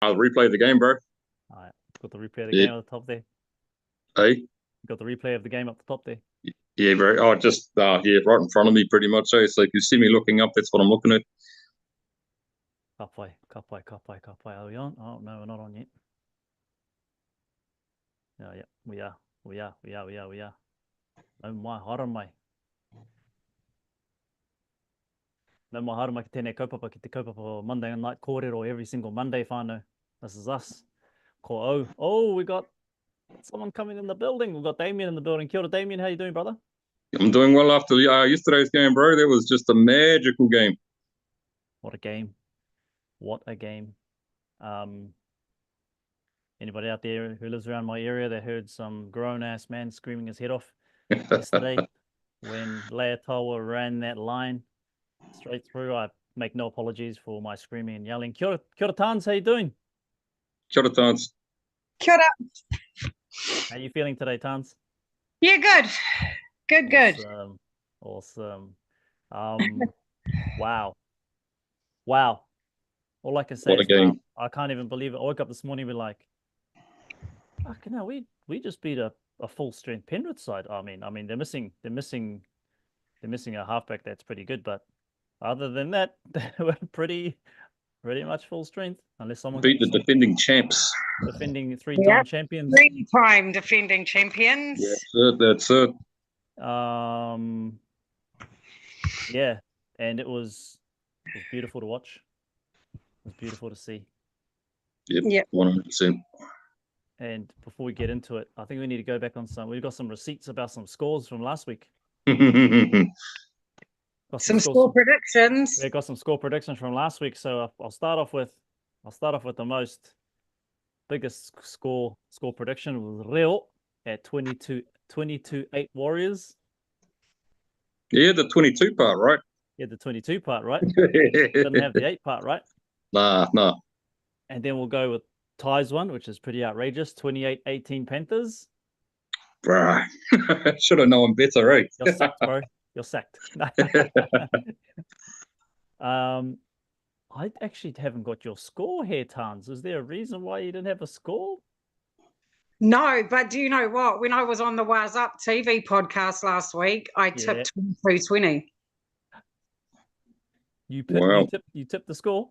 I'll replay the game, bro. All right, got the replay of the Yeah. game at the top there. Hey. Got the replay of the game up the top there. Yeah, bro. Oh, just yeah, right in front of me, pretty much. So it's like you see me looking up. That's what I'm looking at. Halfway. Are we on? Oh no, we're not on yet. Yeah, we are. No mai haramai. No mai haramai ki tēnei kaupapa ki te kaupapa Monday night kōrero every single Monday, whānau. This is us. Ko au. Oh, we got someone coming in the building. We've got Damien in the building. Kia ora, Damien. How you doing, brother? I'm doing well after yesterday's game, bro. That was just a magical game. What a game. What a game. Anybody out there who lives around my area that heard some grown-ass man screaming his head off yesterday when Leotawa ran that line straight through? I make no apologies for my screaming and yelling. Kia ora Tans, how you doing? Kia ora, Tans. Kia ora. How you feeling today, Tans? Yeah, good. Good. Awesome. Wow. All I can say What a is game. wow. I can't even believe it. I woke up this morning and be like, fucking hell, we just beat a full strength Penrith side. I mean they're missing a halfback that's pretty good, but other than that, they were pretty much full strength. Unless someone beat the defending champs. Defending three-time champions. 3-time defending champions. That's it. Yeah, and it was beautiful to watch. It was beautiful to see. Yep. 100%. And before we get into it, I think we need to go back on we've got some receipts about some scores from last week. Some score predictions. We got some score predictions from last week. So I'll start off with the biggest score prediction was Reo at 22-8 Warriors. Yeah, the 22 part, right? Yeah, the 22 part, right? Didn't have the 8 part, right? Nah. And then we'll go with Ty's one, which is pretty outrageous. 28-18 Panthers. Bruh. Should have known better, right? You're sacked, bro. You're sacked. I actually haven't got your score here, Tans. Is there a reason why you didn't have a score? No, but do you know what? When I was on the Waz Up TV podcast last week, I tipped 22-20. You tipped the score?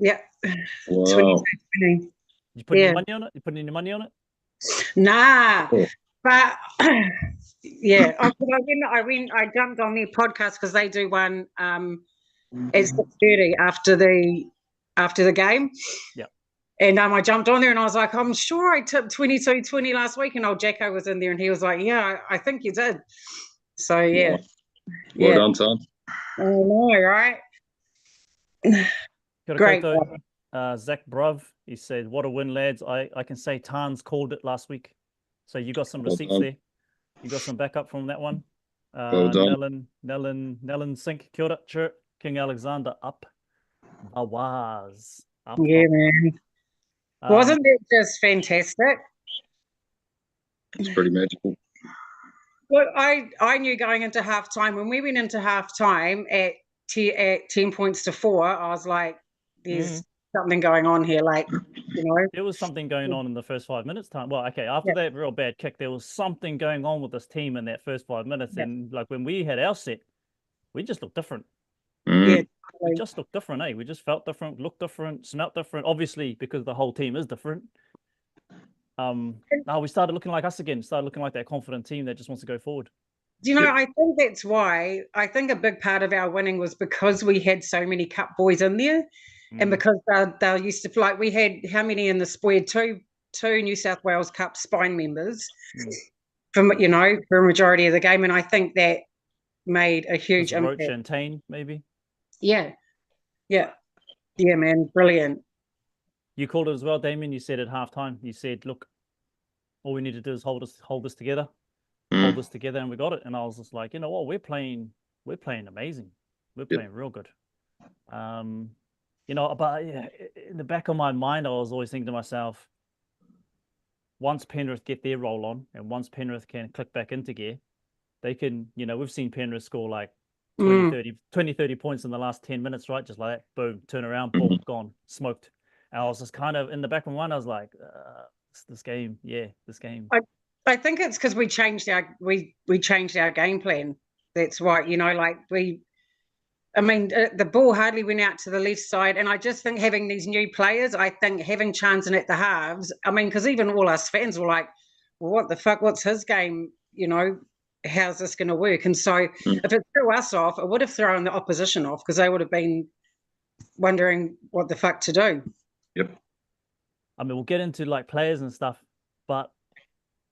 Yeah. Wow. 22-20. You put your money on it? You put any money on it? Nah. But yeah, I jumped on their podcast because they do one at 6:30 after the game. Yeah. And I jumped on there and I was like, I'm sure I tipped 22-20 last week. And old Jacko was in there and he was like, yeah, I think you did. So yeah. Well done, Tom. I know, right? Great. Zach Bruv, he said, what a win, lads. I can say Tans called it last week. So you got some receipts there. You got some backup from that one. Well done. Nellen Sink, kia ora, chirp, King Alexander up. Awaz. Up. Yeah, man. Wasn't it just fantastic? It's pretty magical. Well, I knew going into halftime, when we went into halftime at 10 points to 4, I was like, there's something going on here, like, you know. There was something going on in the first 5 minutes time. Well, okay, after that real bad kick, there was something going on with this team in that first 5 minutes. Yeah. And like when we had our set, we just looked different. Yeah. We just looked different, eh? We just felt different, looked different, smelt different. Obviously, because the whole team is different. Now we started looking like us again, started looking like that confident team that just wants to go forward. Do you know, I think that's why, I think a big part of our winning was because we had so many cup boys in there. And because they used to, like, we had how many in the square? Two New South Wales Cup spine members from, you know, for a majority of the game. And I think that made a huge impact. Roach and Tane, maybe? Yeah, man, brilliant. You called it as well, Damien. You said at halftime, you said, look, all we need to do is hold this together. Hold this together, and we got it. And I was just like, you know what, we're playing amazing. We're playing real good. You know, but in the back of my mind, I was always thinking to myself, once Penrith get their roll on and once Penrith can click back into gear, they can, you know, we've seen Penrith score like 20, 30 points in the last 10 minutes, right? Just like that, boom, turn around, boom, gone, smoked. And I was just kind of in the back of my mind, I was like, this game. I think it's because we changed our game plan. That's why, like the ball hardly went out to the left side, and I just think having these new players, I think having Chanson at the halves, because even all us fans were like, well, what the fuck, what's his game, how's this going to work? And so if it threw us off, it would have thrown the opposition off, because they would have been wondering what the fuck to do. Yep. I mean, we'll get into like players and stuff, but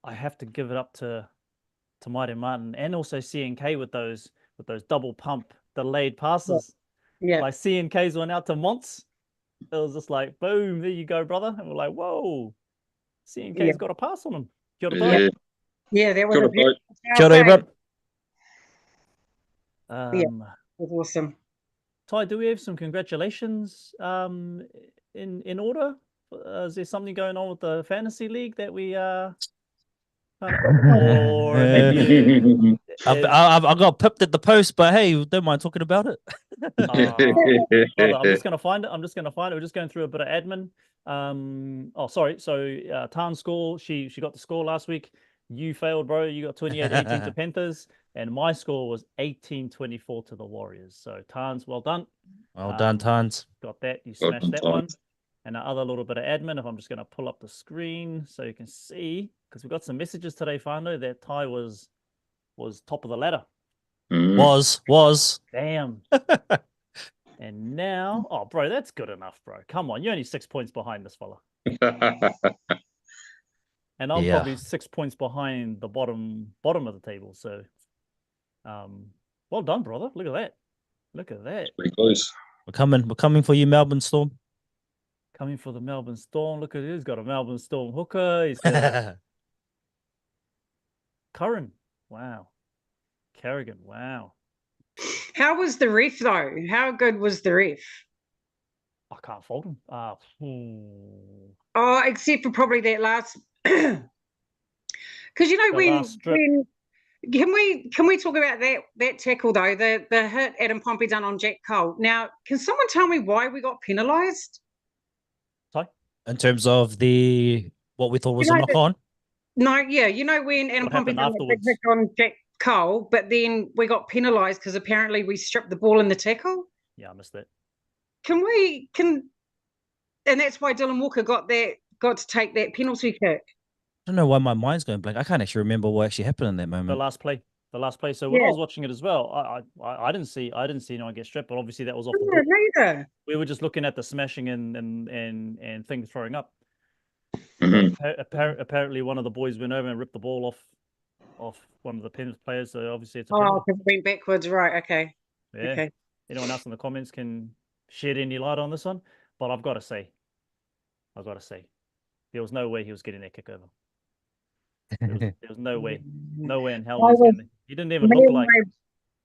I have to give it up to Mighty Martin and also CNK with those double pump delayed passes. Yeah. Like CNK's went out to Monts. It was just like, boom, there you go, brother. And we're like, whoa, CNK's got a pass on him. Kia ora tae. Yeah, that was Kia ora, bro. It was awesome. Ty, do we have some congratulations in order? Is there something going on with the fantasy league that we or maybe I got pipped at the post, but hey, don't mind talking about it. Brother, I'm just gonna find it. We're just going through a bit of admin. Sorry. So Tan's score, she got the score last week. You failed, bro. You got 28-18 to Panthers, and my score was 18-24 to the Warriors. So Tan's, well done. Well done, Tans. Got that. You smashed that one. And the other little bit of admin, if I'm just going to pull up the screen so you can see, because we got some messages today, Fano, that Ty was top of the ladder. Was. Damn. And now, oh, bro, that's good enough, bro. Come on, you're only 6 points behind this fella. And I'm probably 6 points behind the bottom of the table. So, well done, brother. Look at that. Pretty close. We're coming for you, Melbourne Storm. Coming for the Melbourne Storm. Look at it. He's got a Melbourne Storm hooker. He's got Curran. Wow. Kerrigan. Wow. How was the ref, though? How good was the ref? I can't fault him. Oh, except for probably that last... Because, when can we talk about that tackle, though? The hit Adam Pompey done on Jack Cole. Now, can someone tell me why we got penalised? In terms of what we thought was a knock on? No, yeah. When Adam Pompey done the big hit on Jack Cole, but then we got penalised because apparently we stripped the ball in the tackle? Yeah, I missed that. And that's why Dylan Walker got to take that penalty kick. I don't know why my mind's going blank. I can't actually remember what actually happened in that moment. The last play. So when I was watching it as well, I didn't see anyone get stripped, but obviously that was off the ball. Neither. We were just looking at the smashing and things throwing up. Apparently, one of the boys went over and ripped the ball off one of the Penrith players. So obviously it's a because it went backwards, right? Okay. Yeah. Okay. Anyone else in the comments can shed any light on this one? But I've got to say, there was no way he was getting that kick over. There was no way in hell he didn't even look like.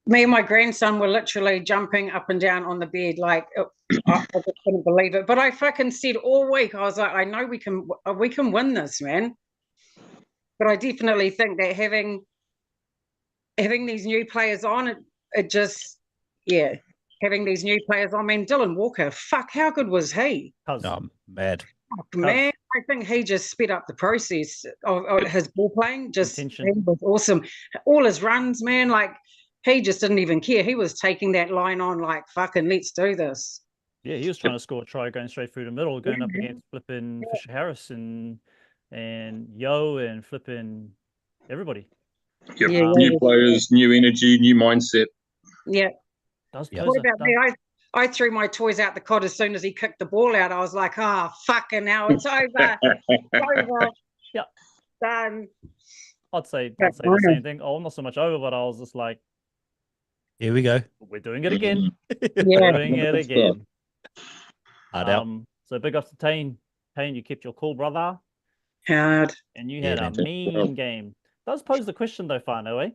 Me and my grandson were literally jumping up and down on the bed, like I just couldn't believe it. But I fucking said all week, I was like, I know we can win this, man. But I definitely think that having these new players on, it just, having these new players on. I mean, Dylan Walker, fuck, how good was he? Mad. Man, I think he just sped up the process of his ball playing. He was awesome. All his runs, man, like he just didn't even care. He was taking that line on like, fucking, let's do this. Yeah, he was trying to score a try, going straight through the middle, going up against flipping Fisher Harris and Yo and flipping everybody. Yep. New players, new energy, new mindset. Yeah. What about me? I threw my toys out the cot as soon as he kicked the ball out. I was like, fucking hell, it's over. It's over. Yeah. Done. I'd say the same thing. Oh, not so much over, but I was just like, here we go. We're doing it again. Yeah. Doing it again. Hard So big ups to Tane. Tane, you kept your cool, brother. Hard. And you had a mean game. Does pose the question though, Fano, eh?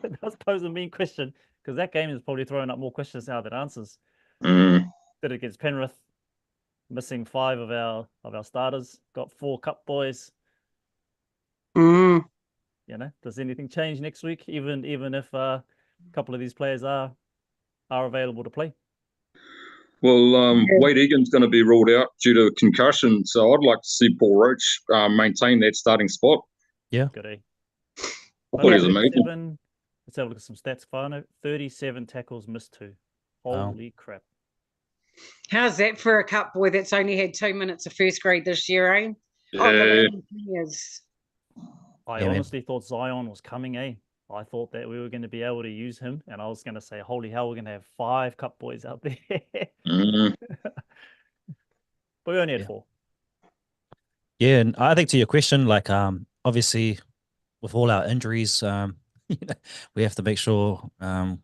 It does pose a mean question, because that game is probably throwing up more questions now than answers. Did it against Penrith, missing 5 of our starters, got 4 cup boys. Does anything change next week, even if a couple of these players are available to play? Well, Yeah. Wade Egan's going to be ruled out due to concussion, so I'd like to see Paul Roach maintain that starting spot. Yeah. Good, eh? I thought he was amazing. 37, let's have a look at some stats, Fano. 37 tackles, missed 2. Wow. Holy crap. How's that for a cup boy that's only had 2 minutes of first grade this year, eh? Yeah. Oh, the last years. I Yeah, man. honestly thought Zion was coming, eh? I thought that we were going to be able to use him, and I was going to say, holy hell, we're going to have 5 cup boys out there. Mm. But we only had Yeah. 4. Yeah, and I think to your question, like obviously with all our injuries, we have to make sure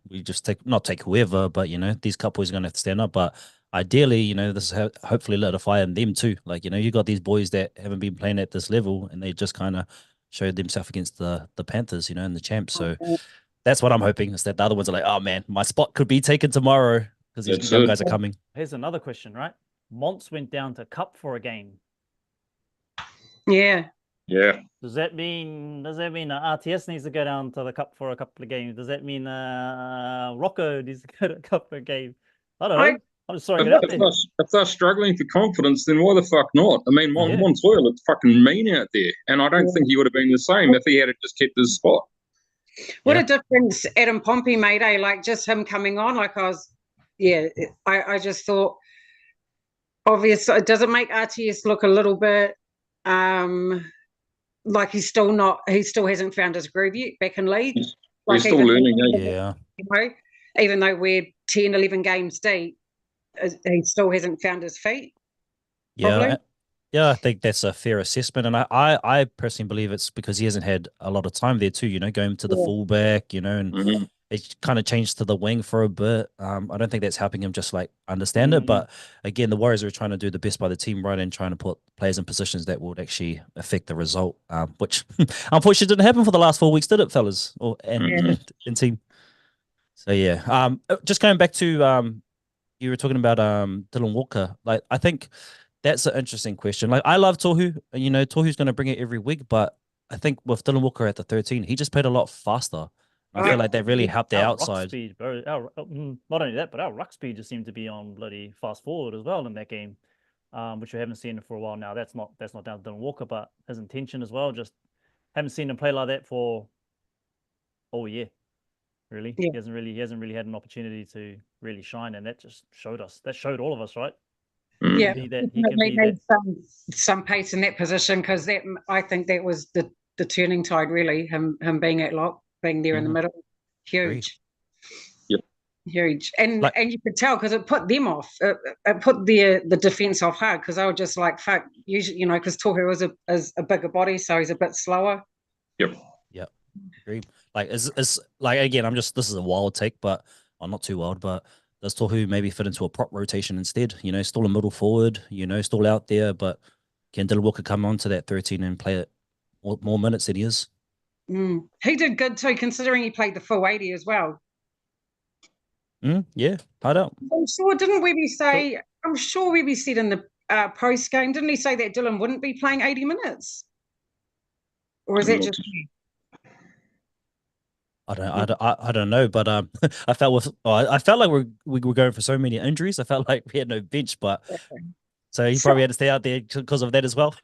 we just not take whoever, but these cup boys are gonna have to stand up. But ideally, this is hopefully solidify them too. Like, you got these boys that haven't been playing at this level and they just kind of showed themselves against the Panthers, and the champs. So that's what I'm hoping, is that the other ones are like, oh man, my spot could be taken tomorrow because these That's young it. guys are coming. Here's another question, right? Monts went down to cup for a game. Yeah. Yeah. Does that mean RTS needs to go down to the cup for a couple of games? Does that mean Rocco needs to go to cup for a game? I don't know. I'm just throwing it out there. If they're struggling for confidence, then why the fuck not? I mean, Yeah. Montoya looked fucking mean out there, and I don't think he would have been the same if he had just kept his spot. What Yeah. a difference Adam Pompey made, eh? Like just him coming on, like I just thought, obviously, it doesn't make RTS look a little bit like he still hasn't found his groove yet back in league. He's still learning, eh? Yeah. Even though we're 10, 11 games deep, he still hasn't found his feet. Yeah. Probably. Yeah, I think that's a fair assessment. And I personally believe it's because he hasn't had a lot of time there too, going to the fullback, and it kind of changed to the wing for a bit. I don't think that's helping him just like understand it. But again, the Warriors are trying to do the best by the team, right, and trying to put players in positions that would actually affect the result, which unfortunately didn't happen for the last 4 weeks, did it, fellas? And team. So yeah. Just going back to you were talking about Dylan Walker. Like, I think that's an interesting question. Like, I love Tohu. Tohu's going to bring it every week, but I think with Dylan Walker at the 13, he just played a lot faster. I feel like that really helped the outside. Ruck speed, bro. Not only that, but our ruck speed just seemed to be on bloody fast forward as well in that game, which we haven't seen for a while now. That's not down to Dylan Walker, but his intention as well. Just haven't seen him play like that for all year. Really, he hasn't really had an opportunity to really shine, and that just showed us. That showed all of us, right? Yeah, he can be that. Some pace in that position, because I think that was the turning tide, really. Him being at lock, being there in the middle, huge. Yep. Huge, and you could tell because it put them off. It put the defense off hard, because they were just like, fuck, usually, because Tohu is a bigger body, so he's a bit slower. Yep. Agreed. Like, is like, again, this is a wild take, but not too wild, but does Tohu maybe fit into a prop rotation instead? Still a middle forward, still out there, but can Dylan Walker come on to that 13 and play it more minutes than he is? He did good too, considering he played the full 80 as well. Yeah, I don't. I'm sure, didn't Webby say, I'm sure Webby said in the post game, didn't he say that Dylan wouldn't be playing 80 minutes? Or is that just me? I don't know, but I felt like we were going for so many injuries. I felt like we had no bench, but so he probably had to stay out there because of that as well.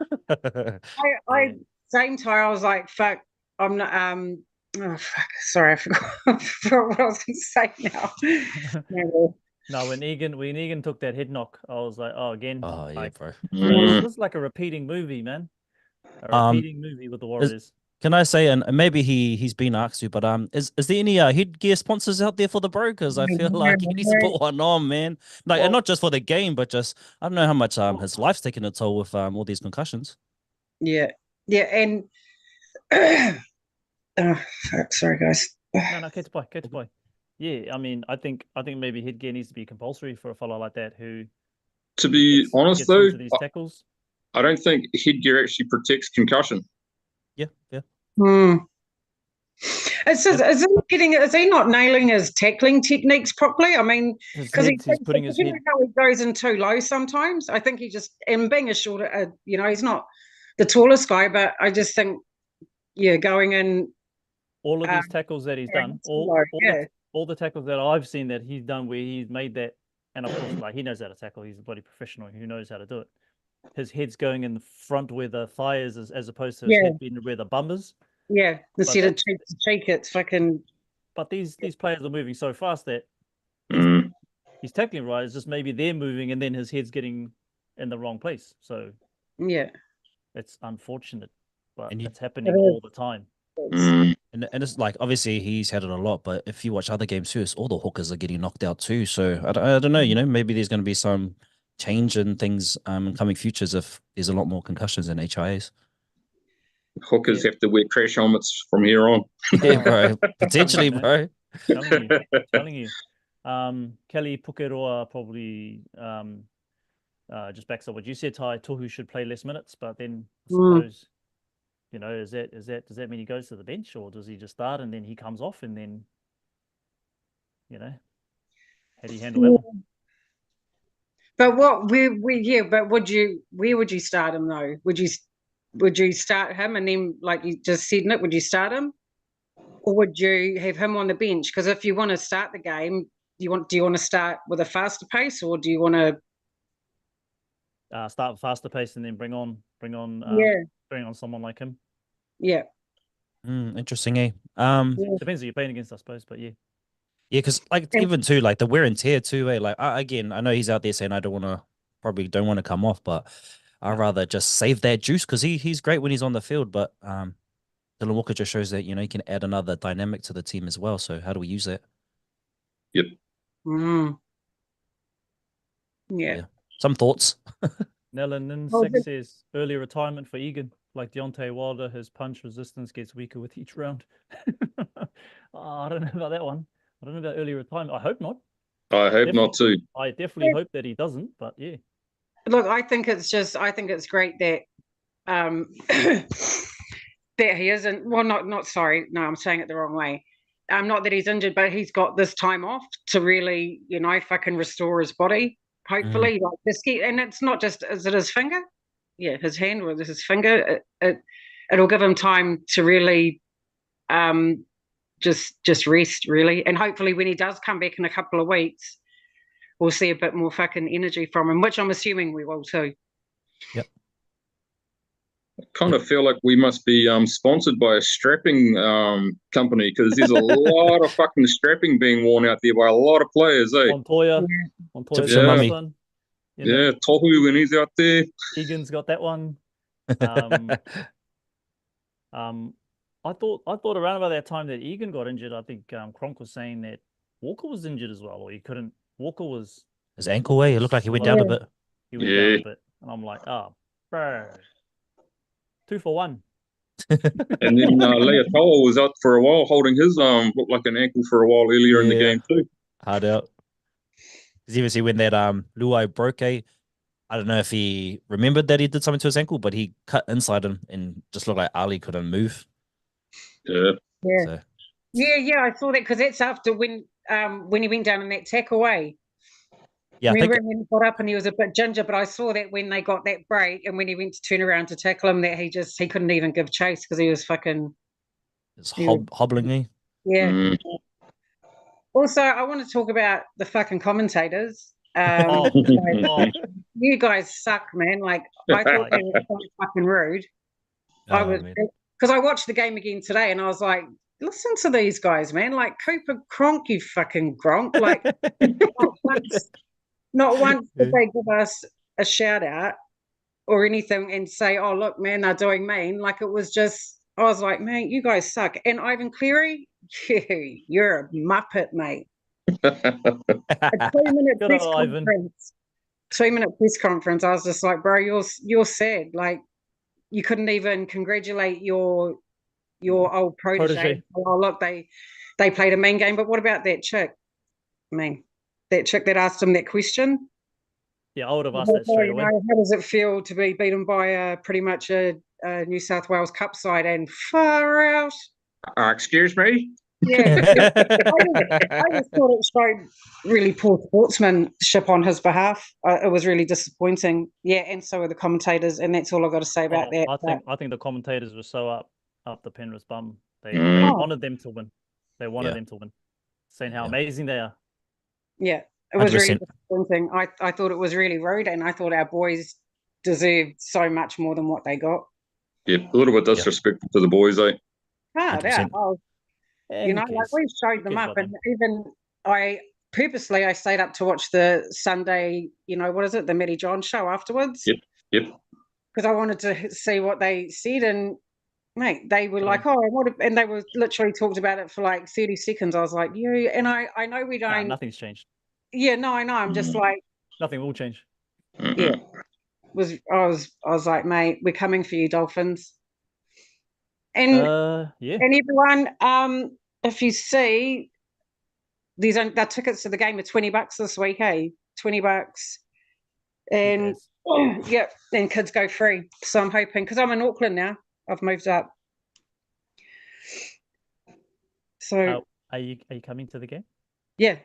Same time, I was like, fuck, I'm not. Oh fuck! Sorry, I forgot what I was going to say now. No, when Egan took that head knock, I was like, oh, again. Oh yeah, bro. This is like a repeating movie, man. A repeating movie with the Warriors. Can I say, and maybe he's been asked to, but is there any headgear sponsors out there for the bro? Because I feel like he needs to put one on, man. Like, and not just for the game, but just I don't know how much his life's taking a toll with all these concussions. Yeah, and fuck, sorry guys. No, catch boy. Yeah, I mean, I think maybe headgear needs to be compulsory for a fellow like that who. To be honest, though, these tackles. I don't think headgear actually protects concussion. Yeah. It's just, is he not nailing his tackling techniques properly? I mean, because he's putting his head. How he goes in too low sometimes. I think he just, and being a shorter, he's not the tallest guy, but I just think, going in. All of these tackles that he's done, all the tackles that I've seen that he's done where he's made that And of course, like he knows how to tackle. He's a bloody professional who knows how to do it. His head's going in the front where the thigh is, as opposed to his head being where the bum is. Yeah, instead of cheek to cheek, it's fucking. But these players are moving so fast that he's tackling right. It's just maybe they're moving and then his head's getting in the wrong place. So yeah, it's unfortunate, but And it's happening all the time. And it's like, obviously he's had it a lot, but if you watch other games too, it's all the hookers are getting knocked out too. So I don't know, you know, maybe there's going to be some change in things in coming futures if there's a lot more concussions in HIAs. Hookers have to wear crash helmets from here on. Yeah, bro. Potentially, bro. Telling you. Kelly Pukeroa probably just backs up what you said, Ty. Tohu should play less minutes, but then I suppose, you know, does that mean he goes to the bench, or does he just start and then he comes off and then, you know, how do you handle that one? But where would you start him though? Would you start him and then, like you just said, Nick, would you start him, or would you have him on the bench? Because if you want to start the game, do you want to start with a faster pace, or do you want to start with faster pace and then bring on someone like him? Yeah. Interesting, eh? Depends who you're playing against, I suppose, but yeah. Yeah, because like even too, like the wear and tear too, eh? Like again, I know he's out there saying I don't want to come off, but I'd rather just save that juice because he's great when he's on the field, but Dylan Walker just shows that, you know, he can add another dynamic to the team as well. So how do we use that? Yep. Yeah. Some thoughts. Nella Ninsek says early retirement for Egan. Like Deontay Wilder, his punch resistance gets weaker with each round. I don't know about that one. I don't know about early retirement. I hope not. I hope not too. I definitely hope that he doesn't, but yeah. Look, I think it's great that that he isn't. Well, not sorry. No, I'm saying it the wrong way. Not that he's injured, but he's got this time off to really, you know, fucking restore his body. Hopefully, like this, and it's not just, is it his finger? Yeah, his hand or his finger. It'll give him time to really just rest, really. And hopefully when he does come back in a couple of weeks, we'll see a bit more fucking energy from him, which I'm assuming we will too. Yep. I kind of feel like we must be sponsored by a strapping company, because there's a lot of fucking strapping being worn out there by a lot of players, eh? Montoya. Yeah, Tohu when he's out there. Egan's got that one. I thought around about that time that Egan got injured, I think Kronk was saying that Walker was injured as well, or he couldn't. Walker was his ankle way. It looked like he went down a bit. He went down a bit, and I'm like, oh, bro, 2 for 1. And then Leotoa was out for a while, holding his looked like an ankle for a while earlier in the game too. Hard out. Because even see when that Luai broke, I don't know if he remembered that he did something to his ankle, but he cut inside him and just looked like Ali couldn't move. Yeah. So. Yeah. I saw that because that's after when he went down in that tackle away. Yeah, remember when he got up and he was a bit ginger, but I saw that when they got that break and when he went to turn around to tackle him, that he couldn't even give chase because he was fucking. It's hobbling me. Yeah. Also, I want to talk about the fucking commentators. You guys suck, man. Like, I thought they were so fucking rude. Because I watched the game again today and I was like, listen to these guys, man. Like, Cooper Cronk, you fucking Gronk. Like, not once did they give us a shout out or anything and say, oh, look, man, they're doing mean. Like, it was just, I was like, man, you guys suck. And Ivan Cleary, you're a muppet, mate. A 2-minute press conference. 2-minute press conference. I was just like, bro, you're sad. Like, you couldn't even congratulate your old protege. Oh, look, they played a mean game. But what about that chick? I mean, that chick that asked him that question. Yeah, I would have asked that straight away. How does it feel to be beaten by pretty much a New South Wales Cup side and far out? Excuse me? Yeah. I just thought it showed really poor sportsmanship on his behalf. It was really disappointing. Yeah, and so are the commentators, and that's all I've got to say about that. I think the commentators were so up the Penrith's bum. They wanted them to win. They wanted them to win. Saying how amazing they are. Yeah. It was really 100%. disappointing. I thought it was really rude, and I thought our boys deserved so much more than what they got. Yeah, a little bit disrespectful to the boys, eh? Hard out. 100%. Oh, Yeah, you who know, like cares? we showed Who them cares up, about and them? even I purposely stayed up to watch the Sunday, you know, what is it, the Matty John show afterwards, Yep. because I wanted to see what they said, and mate, they were Yeah. like, oh, and they were literally talked about it for like 30 seconds. I was like, yeah, and I know we Nah, don't. nothing's changed. Yeah, no, I know. I'm just like, Nothing will change. yeah. I was like, mate, we're coming for you, Dolphins. And Yeah. and everyone, if you see, these are the tickets to the game are $20 this week, hey, $20, and yeah, and kids go free. So I'm hoping, because I'm in Auckland now, I've moved up. So Are you coming to the game? yeah,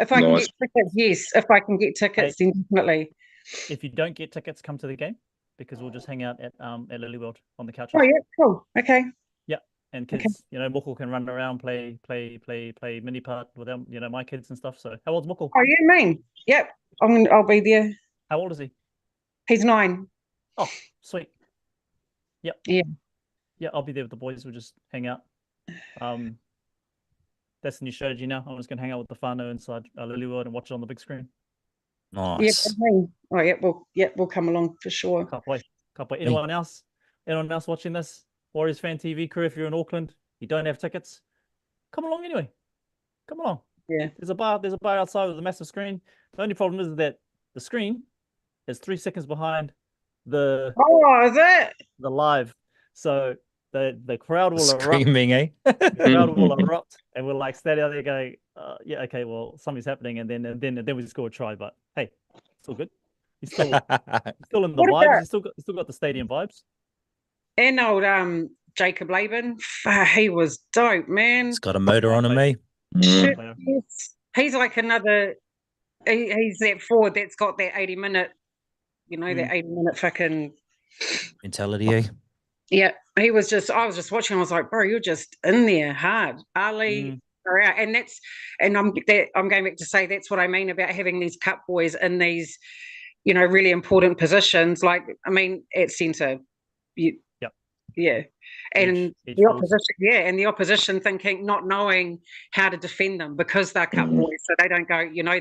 if I can Nice. get tickets, yes. If I can get tickets, then definitely. If you don't get tickets, come to the game, because we'll just hang out at Lily World on the couches. Oh yeah, cool. Okay. Yeah, and kids, you know, Mokul can run around, play mini part with them, you know, my kids and stuff. So how old's Mokul? Oh yeah, mean. Yep. I'll be there. How old is he? He's 9. Oh, sweet. Yep. Yeah. Yeah, I'll be there with the boys. We'll just hang out. That's the new strategy now. I'm just gonna hang out with the whānau inside Lily World and watch it on the big screen. Nice. Oh yeah, we'll come along for sure. Can't wait. Anyone else watching this? Warriors Fan TV crew, if you're in Auckland, you don't have tickets, come along anyway. Come along. Yeah. There's a bar outside with a massive screen. The only problem is that the screen is 3 seconds behind the is it? the live. So the crowd will Screaming, erupt. The crowd will erupt, and we'll like stand out there going, yeah, okay, well, something's happening, and then we just score a try. But hey, it's all good. He's still in the vibes. He's still got the stadium vibes. And old Jacob Laban, he was dope, man. He's got a motor on him, eh? He's like another. He's that forward that's got that 80-minute, you know, that 80-minute fucking mentality, eh? Yeah, I was just watching. I was like, bro, you're just in there hard. Ali are out, and I'm going back to say that's what I mean about having these cup boys in these, you know, really important positions. Like, I mean, at centre, yeah, and the opposition, and the opposition thinking, not knowing how to defend them because they're cup boys, so they don't go. You know,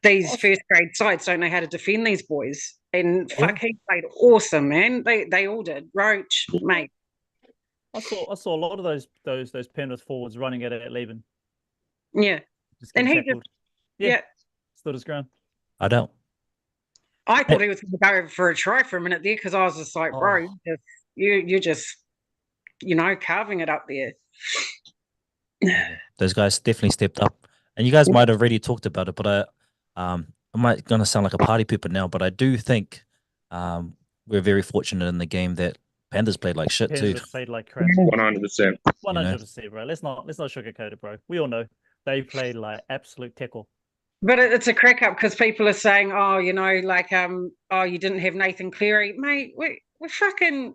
these first grade sides don't know how to defend these boys. And fuck, he played awesome, man. They all did. Roach, mate. I saw a lot of those Penrith forwards running at Laban. Yeah, and he just stood his ground. I don't. I thought he was going to go for a try for a minute there because I was just like, bro, you're just, you know, carving it up there. Those guys definitely stepped up, and you guys might have already talked about it, but I'm gonna sound like a party pooper now, but I do think we're very fortunate in the game that Panthers played like shit too. Played like crap. 100%. 100%, bro. Let's not sugarcoat it, bro. We all know they played like absolute tackle. But it's a crack up because people are saying, oh, you know, like, oh, you didn't have Nathan Cleary, mate. We're fucking.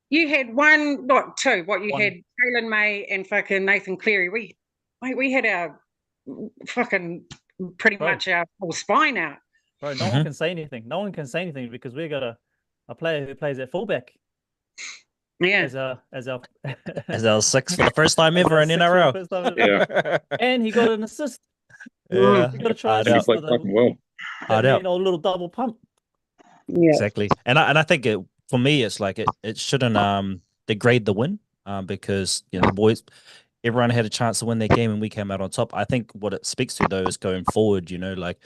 You had one, not two. What you had, Jalen May and fucking Nathan Cleary. We had our fucking pretty much our whole spine out. Bro, no one can say anything. No one can say anything because we got a player who plays at fullback. Yeah. As our sixth for the first time ever in NRL. Yeah. And he got an assist. Yeah. He got a try. He played fucking well. Old little double pump. Yeah. Exactly. And I think for me it's like it shouldn't degrade the win because you know the boys, everyone had a chance to win their game and we came out on top. I think what it speaks to though is going forward, you know, like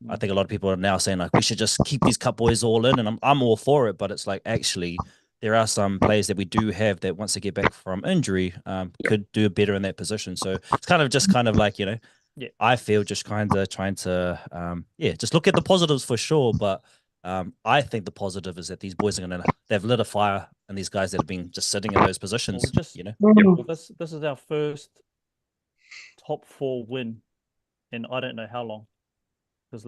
I think a lot of people are now saying like we should just keep these cup boys all in, and I'm all for it, but it's like actually there are some players that we do have that once they get back from injury could do better in that position. So it's kind of like, you know, I feel just kind of trying to just look at the positives for sure, but I think the positive is that these boys are they've lit a fire, and these guys that have been just sitting in those positions, you know. Well, this is our first top 4 win in I don't know how long. Because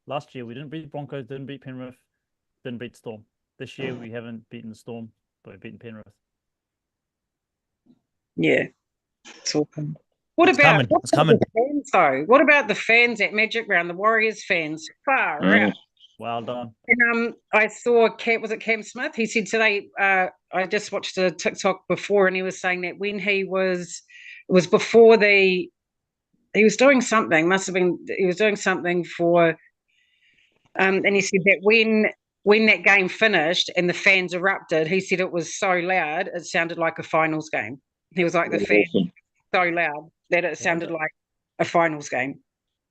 last year we didn't beat Broncos, didn't beat Penrith, didn't beat Storm. This year we haven't beaten Storm, but we've beaten Penrith. Yeah, it's awesome. What It's about coming. what It's about coming. the fans though? What about the fans at Magic Round, the Warriors fans? Far out. Well done. And I saw Cam Smith? He said today, I just watched a TikTok before, and he was saying that when it was before he was doing something, he was doing something for, and he said that when that game finished and the fans erupted, he said it was so loud, it sounded like a finals game. He was like, the fans so loud that it sounded like a finals game.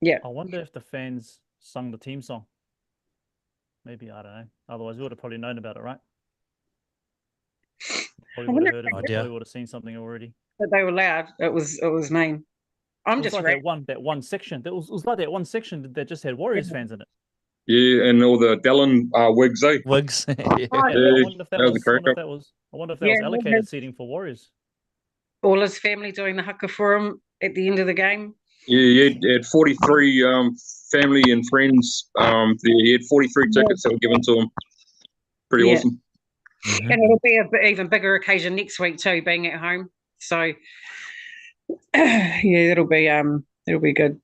Yeah. I wonder if the fans sung the team song. Maybe, I don't know. Otherwise, we would have probably known about it, right? Probably would have heard it. Probably would have seen something already. But they were loud. It was mean. I'm just like that one section. It was like that one section that just had Warriors fans in it. Yeah, and all the Dallin wigs, eh? Wigs. I wonder if that was allocated seating for Warriors. All his family doing the haka for him at the end of the game. Yeah, he had 43 family and friends. He had 43 tickets that were given to him. Pretty awesome. Mm-hmm. And it'll be an even bigger occasion next week too, being at home. So yeah, it'll be good.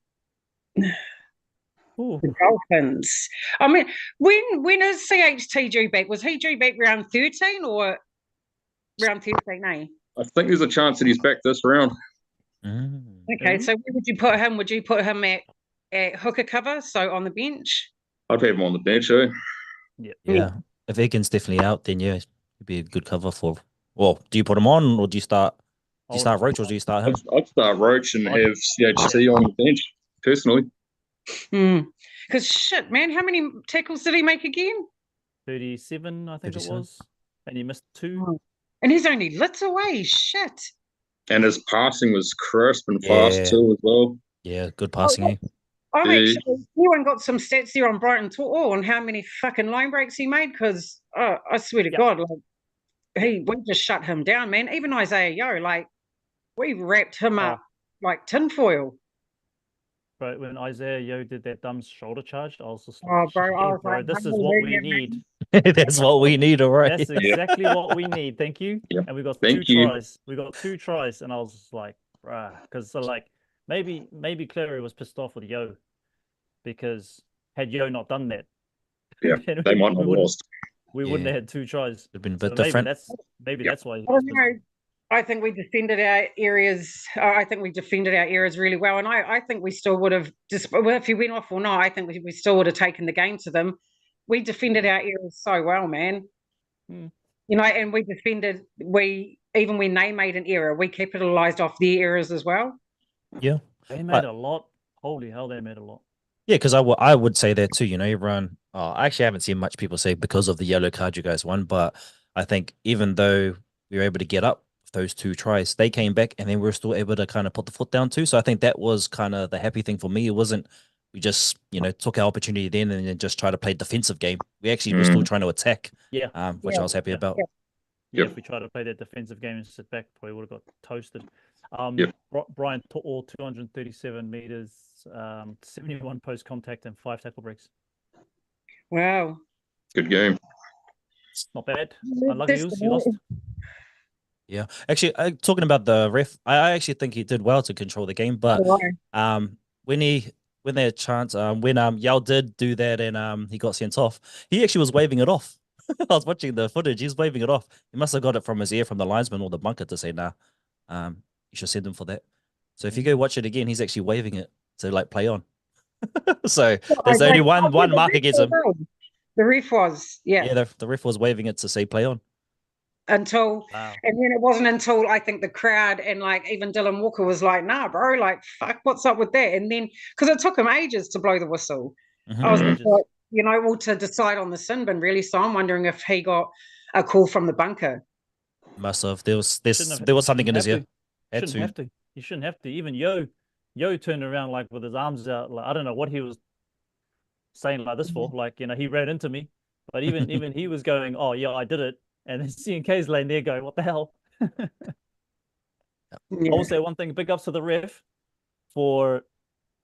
Ooh. The Dolphins. I mean, when is CHT due back? Was he due back round 13 or round 13? Eh? I think there's a chance that he's back this round. Okay, so where would you put him? Would you put him at hooker cover, so on the bench? I'd have him on the bench, eh? Yeah. If Aiken's definitely out, then yeah, it'd be a good cover for. Well, do you put him on, or do you start? Do you start Roach, or do you start him? I'd start Roach and have CHT on the bench, personally. Because shit, man, how many tackles did he make again? 37, I think 37. It was, and he missed 2. And he's only lit away. Shit. And his passing was crisp and fast too, as well. Yeah, good passing. Actually, anyone got some stats there on Brighton on how many fucking line breaks he made? Because I swear to God, like we just shut him down, man. Even Isaiah Yeo, like we wrapped him up like tinfoil. Bro, when Isaiah Yeo did that dumb shoulder charge, I was just like, bro, this is what we need. That's what we need, all right. That's exactly what we need. Thank you. Yep. And we got 2 tries. We got 2 tries, and I was just like, because maybe Cleary was pissed off with Yeo, because had Yeo not done that, they might have lost. We wouldn't have had 2 tries. It'd been a bit different. Maybe that's why. I think we defended our areas. I think we defended our areas really well, and I think we still would have if he went off or not. I think we still would have taken the game to them. We defended our areas so well, man. You know, and we defended. Even when they made an error, we capitalized off their errors as well. Yeah, they made a lot. Holy hell, they made a lot. Yeah, because I would say that too. You know, everyone. I actually haven't seen much people say because of the yellow card you guys won, but I think even though we were able to get up those 2 tries, they came back and then we were still able to kind of put the foot down too. So I think that was kind of the happy thing for me. It wasn't we just took our opportunity then and then just try to play defensive game. We actually were still trying to attack. Yeah, which I was happy about. Yeah, if we tried to play that defensive game and sit back, probably would have got toasted. Brian all 237 meters, 71 post contact, and 5 tackle breaks. Wow, good game. Not bad. Unlucky you lost. Yeah, actually, talking about the ref, I actually think he did well to control the game. But when they had a chance, when Yao did do that and he got sent off, he actually was waving it off. I was watching the footage. He's waving it off. He must have got it from his ear from the linesman or the bunker to say, "Nah, you should send him for that." So if you go watch it again, he's actually waving it to like play on. So there's only one mark against him. The ref was, the ref was waving it to say play on. And then it wasn't until I think the crowd and like even Dylan Walker was like, "Nah, bro, like fuck, what's up with that?" And then because it took him ages to blow the whistle, I was like, to decide on the sin bin really. So I'm wondering if he got a call from the bunker. Must have. There was something in his ear. Shouldn't have to. You shouldn't have to. Even Yeo turned around like with his arms out. Like I don't know what he was saying like this for. Like he ran into me, but even he was going, "Oh yeah, I did it." And then CNK's laying there going, "What the hell?" I'll say one thing: big ups to the ref for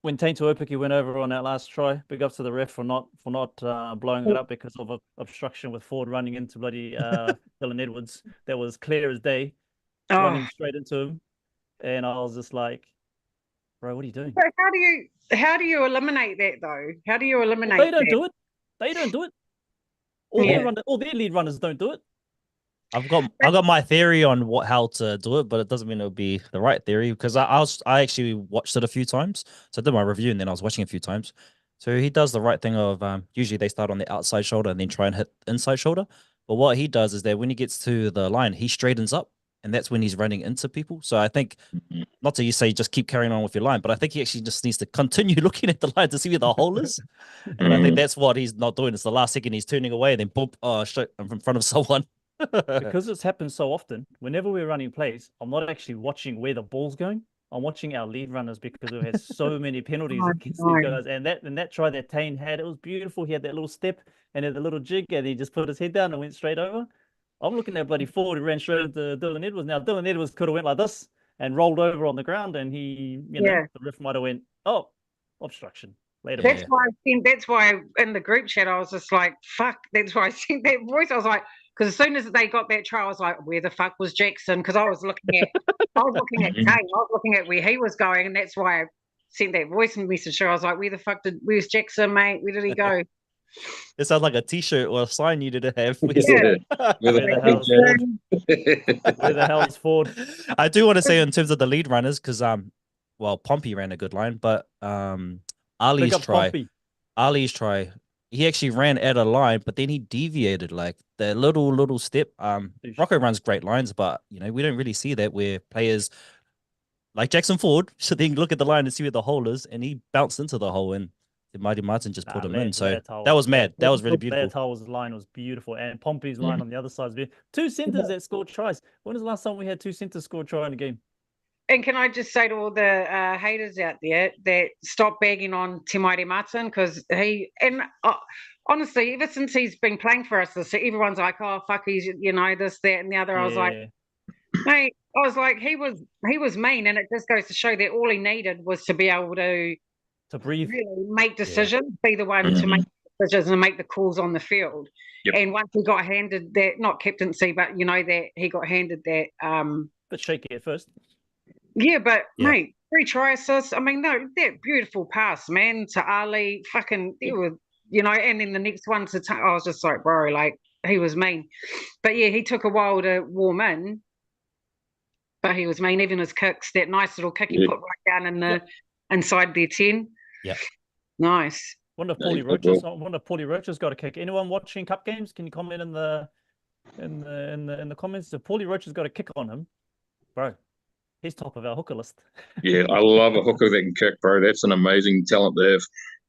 when Tainto Opiki went over on that last try. Big ups to the ref for not blowing it up because of obstruction with Ford running into bloody Dylan Edwards. That was clear as day, running straight into him. And I was just like, bro, what are you doing? So how do you eliminate that though? How do you eliminate They don't that? do it. They don't do it. All their lead runners don't do it. I've got my theory on how to do it, but it doesn't mean it'll be the right theory because I actually watched it a few times. So I did my review and then I was watching a few times. So he does the right thing of usually they start on the outside shoulder and then try and hit inside shoulder. But what he does is that when he gets to the line, he straightens up, and that's when he's running into people. So I think, not to you say just keep carrying on with your line, but I think he actually just needs to continue looking at the line to see where the hole is. And I think that's what he's not doing. It's the last second he's turning away, and then boom, oh shit, I'm in front of someone. Because it's happened so often, whenever we're running plays, I'm not actually watching where the ball's going. I'm watching our lead runners because we had so many penalties against these guys. And that try that Tane had, it was beautiful. He had that little step and had the little jig, and he just put his head down and went straight over. I'm looking at bloody forward, he ran straight into Dylan Edwards. Now Dylan Edwards could have went like this and rolled over on the ground, and he, the ref might have went, oh, obstruction. Later. That's why in the group chat I was just like, fuck. That's why I sent that voice. I was like, because as soon as they got that try, I was like, where the fuck was Jackson? Because I was looking at Kane. I was looking at where he was going, and that's why I sent that voice message to her. I was like, where's Jackson, mate? Where did he go? It sounds like a t-shirt or a sign you did have. Where the hell's Ford? I do want to say in terms of the lead runners, because Pompey ran a good line, but Ali's try, he actually ran at a line, but then he deviated like the little step. Rocco runs great lines, but we don't really see that where players like Jackson Ford so they can look at the line and see where the hole is, and he bounced into the hole and Mighty Martin just put him in. So that was mad. That was really beautiful. Leotar's line was beautiful, and Pompey's line on the other side was beautiful. Two centers that scored tries. When was the last time we had two centers score a try in a game? And can I just say to all the haters out there that stop bagging on Te Mighty Martin, because honestly, ever since he's been playing for us, everyone's like, oh, fuck, he's, this, that, and the other. I was like, mate, he was mean, and it just goes to show that all he needed was to be able to breathe, really make decisions, be the one to make decisions and make the calls on the field. Yep. And once he got handed that, not captaincy, but that he got handed that. But shaky at first. Yeah, but mate, 3 try assists. I mean, no, that beautiful pass, man, to Ali. Fucking, it was, and then the next one to. I was just like, bro, like he was mean. But yeah, he took a while to warm in. But he was mean. Even his kicks, that nice little kick he put right down in the inside their 10. Yeah, nice. Wonder if Paulie Roach's got a kick. Anyone watching Cup games? Can you comment in the comments? If Paulie Roach has got a kick on him, bro. He's top of our hooker list. Yeah, I love a hooker that can kick, bro. That's an amazing talent to have.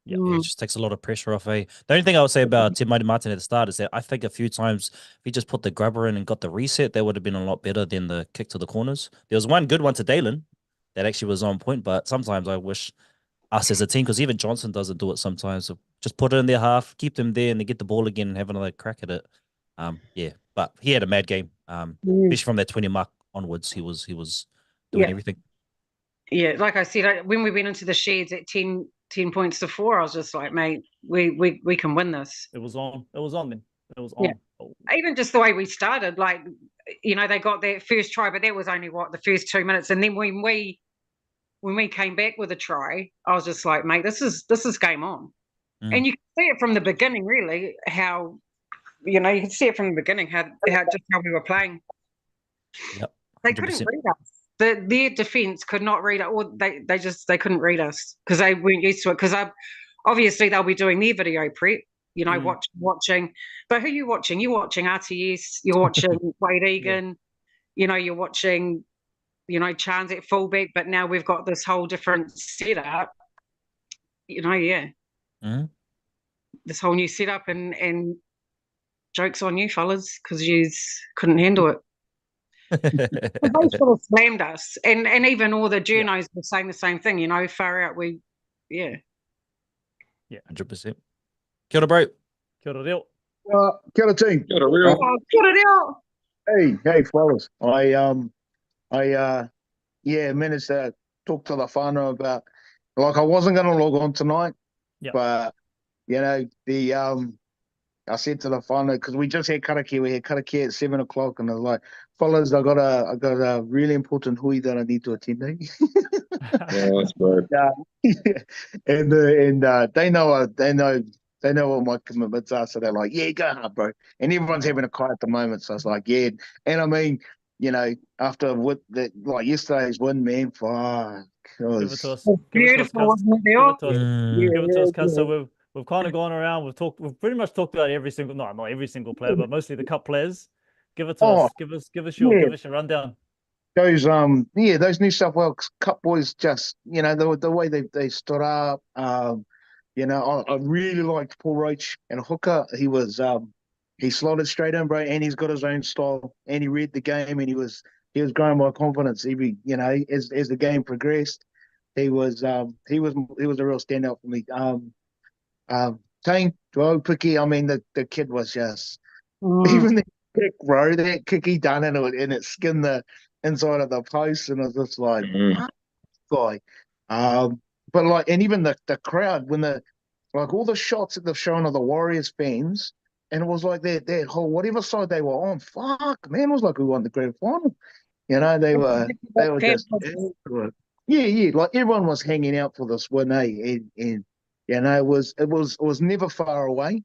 Yeah, it just takes a lot of pressure off. The only thing I would say about Te Mighty Martin at the start is that I think a few times if he just put the grubber in and got the reset, that would have been a lot better than the kick to the corners. There was one good one to Dalen that actually was on point, but sometimes I wish us as a team, because even Johnson doesn't do it sometimes. So just put it in their half, keep them there, and they get the ball again and have another crack at it. But he had a mad game, especially from that 20 mark onwards. He was doing everything. Yeah, like I said, when we went into the sheds at 10 points to 4, I was just like, mate, we can win this. It was on then. It was on. Yeah. Even just the way we started, like, they got that first try, but that was only the first 2 minutes. And then when we came back with a try, I was just like, mate, this is game on. And you can see it from the beginning, really, how, you can see it from the beginning, how we were playing. Yep. 100%. They couldn't read us. Their defense could not read it, or they couldn't read us because they weren't used to it. Because obviously they'll be doing their video prep, watching. But who are you watching? You're watching RTS. You're watching Wade Egan. You're watching, Chance at fullback. But now we've got this whole different setup. This whole new setup, and jokes on you fellas because you couldn't handle it. They should have slammed us, and even all the journos were saying the same thing. Far out. 100%. Kia ora, bro. Kia ora reo. Kia ora, team. Kia ora reo. Kia ora reo. Hey, fellas. I managed to talk to the whānau about, like, I wasn't going to log on tonight, but the I said to the whānau, because we just had karakia, we had karakia at 7 o'clock, and I was like, fellas, I got a really important hui that I need to attend to. Yeah, that's great. And they know what my commitments are, so they're like, yeah, go hard, bro. And everyone's having a cry at the moment, so it's like, yeah. And I mean, after like yesterday's win, man, fuck. Give it to us. Beautiful, wasn't it, Give Bill? it to us. Give it to us, cuz. So we've kind of gone around. We've pretty much talked about every single, not every single player, but mostly the cup players. Give it to us. Give us your rundown. Those those New South Wales Cup boys, just the way they stood up. I really liked Paul Roach and hooker. He slotted straight in, bro, and he's got his own style, and he read the game, and he was growing my confidence as the game progressed. He was a real standout for me. Tane, Piki, I mean the kid was just even the kick, bro, that kick he done and it skinned the inside of the post, and it was just like, guy. But like, and even the crowd when all the shots that they've shown of the Warriors fans, and it was like that whole whatever side they were on, fuck, man, it was like we won the grand final. They were just like everyone was hanging out for this win, and it was never far away.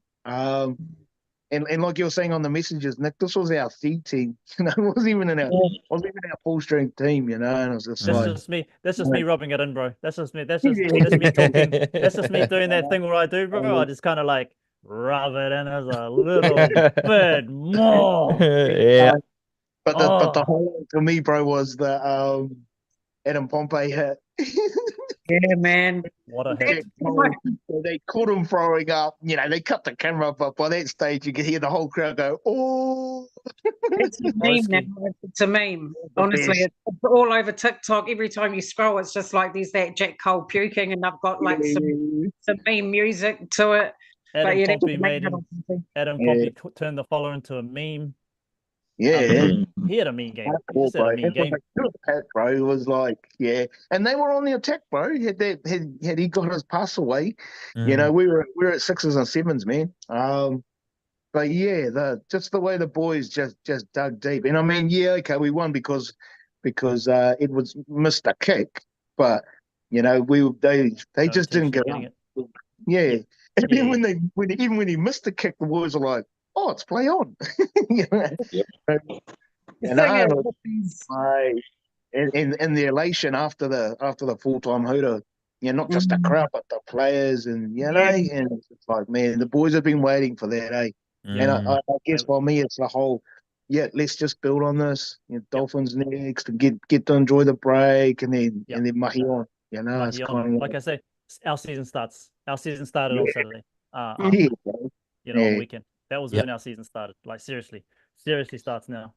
And like you were saying on the messages, Nick, this was our C team. It wasn't even our full strength team. And it was just That's just me rubbing it in, bro. That's just me talking. That's just me doing that thing where I do, bro. I just kind of like rub it in as a little bit more. Yeah. But the whole for me, bro, was the Adam Pompey hit. Yeah, man. What a hit. They caught him throwing up. They cut the camera up, but by that stage, you could hear the whole crowd go, oh. It's a meme now. It's a meme. Honestly, it's all over TikTok. Every time you scroll, it's just like there's that Jack Cole puking, and I've got like some meme music to it. Adam Pompey turned the follower into a meme. Yeah. He had a mean game. He just had a mean game. Bro, it was like, yeah. And they were on the attack, bro. Had he got his pass away, we were at 6s and 7s, man. But yeah, just the way the boys just dug deep. And I mean, yeah, okay, we won because Edwards missed a kick, but they just didn't get up. Yeah. And then when he missed the kick, the boys were like, oh, it's play on. And the elation after the full-time hooter, not just the crowd, but the players, and and it's like, man, the boys have been waiting for that, eh? And I guess for me, it's the whole, let's just build on this. Dolphins next, and get to enjoy the break, and then mahi on. It's kind of like I say, our season started on Saturday. On weekend. That was when our season started. Like seriously starts now.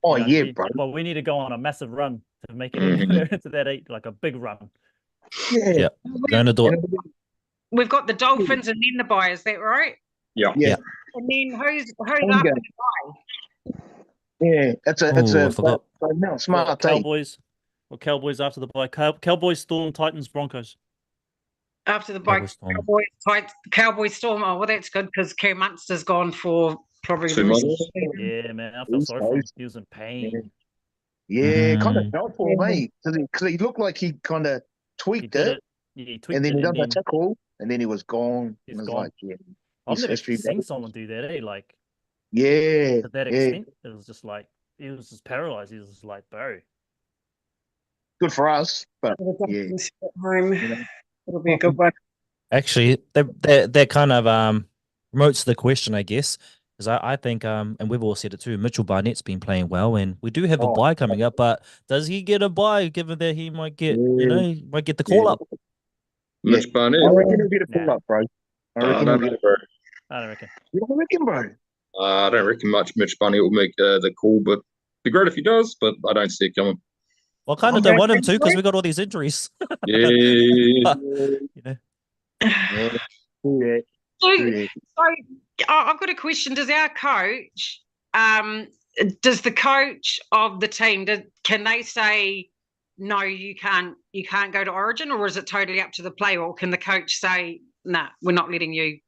Oh bro. But we need to go on a massive run to make it into that 8, like a big run. Yeah. Going to do it. We've got the Dolphins and then the bye. Is that right? Yeah. And then who's after the bye? Yeah, it's a smart Cowboys. Or Cowboys after the bye. Cowboys, Storm, Titans, Broncos. After the bye, Cowboys Storm. Oh, well, that's good because Kerr Munster's gone for probably 2 months. Yeah, man, I feel sorry for him. He was in pain. Yeah, kind of felt for me because he looked like he kind of tweaked it. Yeah, he tweaked and then it, he done the tackle, and then he was gone. He's and gone. Like, I've never seen someone do that, eh? Like, to that extent, it was just like he was just paralyzed. He was just like, bro. Good for us, but it'll be a good one. Actually, that kind of promotes the question, I guess, because I think and we've all said it too. Mitchell Barnett's been playing well, and we do have a bye coming up. But does he get a bye? Given that he might get, he might get the call up. Mitch Barnett. I reckon he'll get a call up, bro. I don't reckon. You don't reckon, bro? I don't reckon much Mitch Barnett will make the call, but it'd be great if he does. But I don't see it coming. Well, I kind of don't want him to because we got all these injuries. Yeah. So I've got a question. Does our coach, does the coach of the team, can they say, no, you can't go to Origin, or is it totally up to the player, or can the coach say, nah, we're not letting you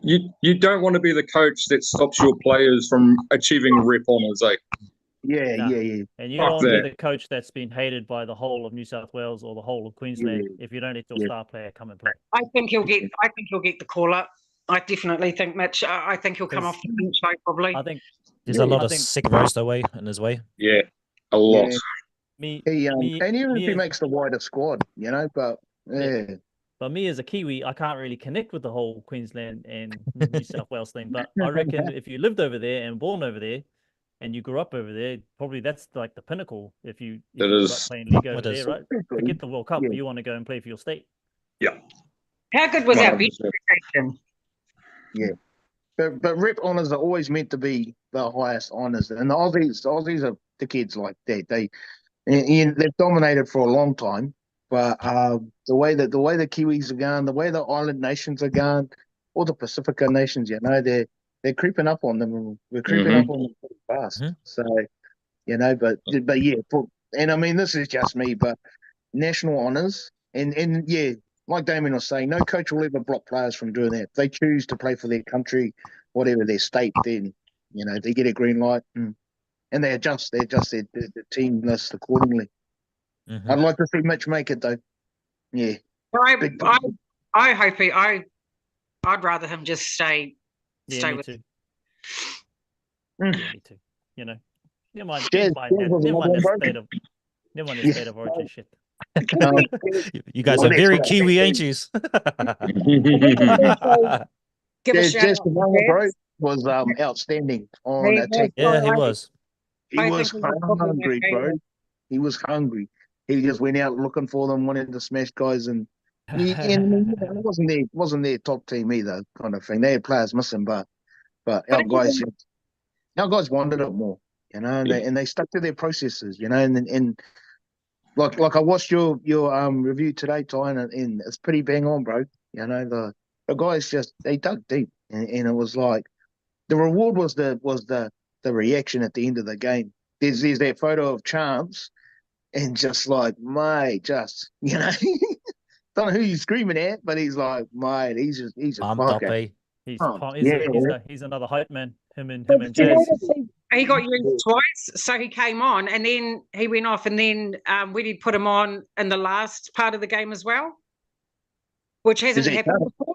You don't want to be the coach that stops your players from achieving rep honours, eh? Yeah, Nah. yeah. And you Fuck don't want to that. be the coach that's been hated by the whole of New South Wales or the whole of Queensland Yeah. if you don't let your Yeah. star player come and play. I think he'll get the call up. I definitely think Mitch. I think he'll come off the bench though, probably. I think There's a lot I of think- second rows away in his way. Yeah, a lot. Yeah. me, and even me if he as- makes the wider squad, you know, but yeah. But me as a Kiwi, I can't really connect with the whole Queensland and New South Wales thing. But I reckon if you lived over there and born over there and you grew up over there, probably that's like the pinnacle. If you grew up playing league over there, right? Forget the World Cup, Yeah. you want to go and play for your state. Yeah. How good was our 100%. bench rotation? Yeah. But rep honours are always meant to be the highest honours, and the Aussies are the kids like that. They've dominated for a long time, but the way the Kiwis are going, the way the island nations are going, all the Pacifica nations, you know, they're creeping up on them, and we're creeping up on them pretty fast. Mhm. So, you know, but yeah, and I mean, this is just me, but national honours, and yeah, like Damien was saying, no coach will ever block players from doing that. If they choose to play for their country, whatever their state, then, you know, they get a green light and they adjust their team list accordingly. Mhm. I'd like to see Mitch make it though. Yeah. I hope I'd rather him just stay Yeah, me with. too. Mm. Yeah, me too. You know, never mind Jez was never mind another the one, state of the state of origin shit. You guys Well, are very that's- Kiwi, ain't you? Give a shout Jez out to bro Jez. was outstanding on He attack. Yeah, he I- was. He I was think he was probably my hungry, bro. favourite. He was hungry. He just went out looking for them, wanted to smash guys, and it wasn't their top team either, kind of thing. They had players missing, but But our it guys wasn't- wanted it more, you know, and they stuck to their processes, you know, and like I watched your review today, Ty, and it's pretty bang on, bro. You know, the guys they dug deep, and it was like the reward was the reaction at the end of the game. There's that photo of Chance, and just like, mate, just, you know, don't know who you're screaming at, but he's like, mate, he's just Pumped up, eh? He's another hype man. Him and But Jazz. he got used twice, so he came on and then he went off, and then we did put him on in the last part of the game as well, which hasn't happened before.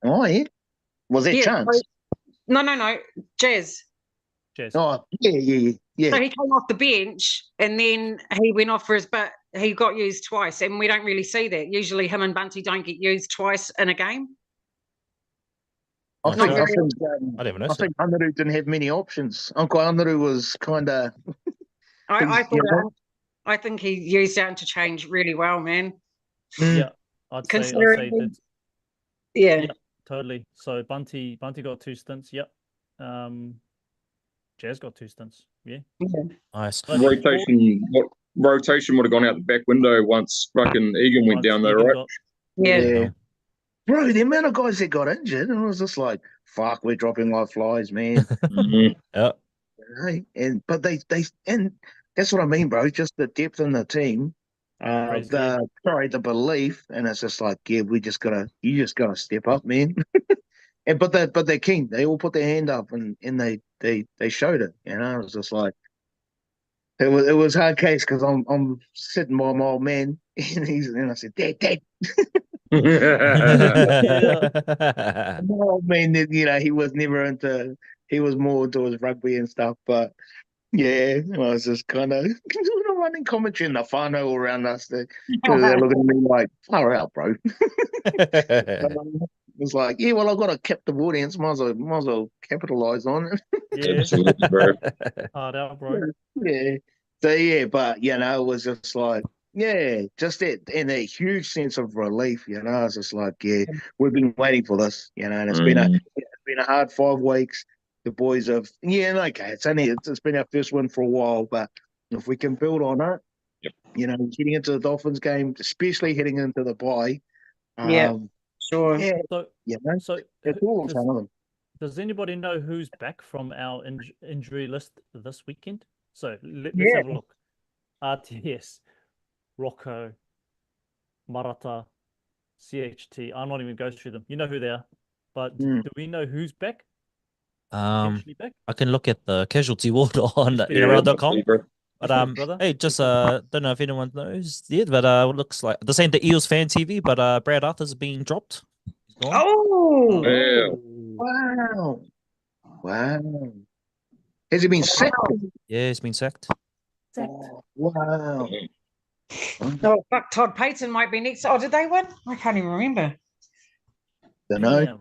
Oh yeah, was that Chance? No, Jazz. Oh yeah. So he came off the bench and then he went off but he got used twice, and we don't really see that. Usually him and Bunty don't get used twice in a game. I think Anaru didn't have many options. Uncle Anaru was kind of. I think he used that interchange really well, man. Yeah, I'd say that. Yeah, totally. So Bunty got 2 stints. Yep. Jazz got 2 stints. Yeah. Nice. Rotation would have gone out the back window once fucking Egan went down there, right? Yeah. Bro, the amount of guys that got injured, and it was just like, fuck, we're dropping like flies, man. Yeah. But they and that's what I mean, bro. Just the depth in the team, the belief, and it's just like, yeah, you just gotta step up, man. But they're keen. They all put their hand up and they showed it. You know, it was just like it was hard case because I'm sitting by my old man and I said, Dad. My old man, you know, he was more into his rugby and stuff, but yeah, I was just kind of running commentary in the whānau around us. They're looking at me like, far out, bro. It's like, yeah, well, I've got a captive audience. Might as well capitalize on it. Yeah, absolutely, bro. Hard out, bro. Yeah. So yeah, but you know, it was just like, yeah, just that, and a huge sense of relief. You know, it's just like, yeah, we've been waiting for this. You know, and it's been a hard 5 weeks. The boys have, okay, it's been our first win for a while, but if we can build on it, you know, getting into the Dolphins game, especially heading into the bye. Sure. Yeah. So it's all time. Does anybody know who's back from our injury list this weekend? So let's have a look. RTS, Rocco, Marata, CHT. I'm not even going through them. You know who they are, but Mm. do we know who's back? I Back? can look at the casualty ward on Yeah, NRL.com. But brother. hey, just don't know if anyone knows yet, but it looks like this ain't the Eels fan TV, but Brad Arthur's being dropped. He's gone. Oh, Yeah. Wow. Wow. Has he been sacked? Yeah, he's been sacked. Oh, wow. oh, fuck, Todd Payton might be next. Oh, did they win? I can't even remember. Don't know.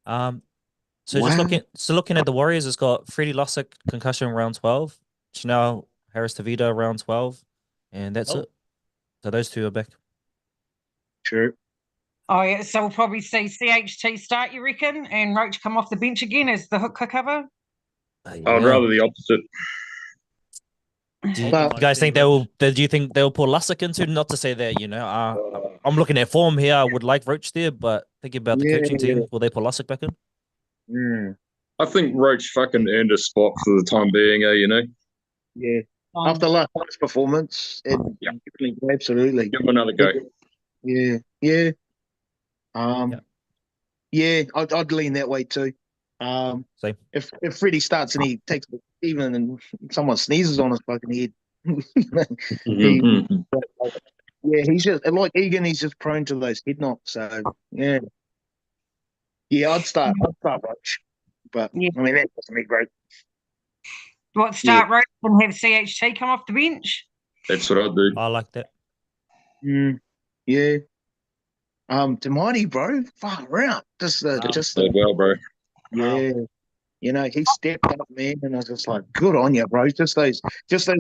Damn. So Wow. looking at the Warriors, it's got Freddie Lussick concussion round 12, Chanel Harris Tavita round 12, and that's Oh. it. So those two are back. True. Oh, yeah. So we'll probably see CHT start, you reckon, and Roach come off the bench again as the hooker cover. I'd Yeah. rather the opposite. Do you But- guys think do you think they'll pull Lussick into? Not to say that, I'm looking at form here. I would like Roach there, but thinking about the coaching team, will they pull Lussick back in? Mm, I think Roach fucking earned a spot for the time being, yeah. After last night's performance, Yeah. absolutely. Give him another go. Yeah. Yeah. Yeah. Yeah, I'd lean that way too. Same. If Freddie starts and he takes even and someone sneezes on his fucking head, Mhm. yeah, he's just like Egan. He's just prone to those head knocks. So yeah, I'd start Roach, but Yeah. I mean that doesn't be great. What, start Roach and have CHT come off the bench? That's what I'd do. I like that. Yeah. Demighty, bro, far out. Just Played well, bro. yeah. You know, he stepped up, man, and I was just like, good on you, bro. Just those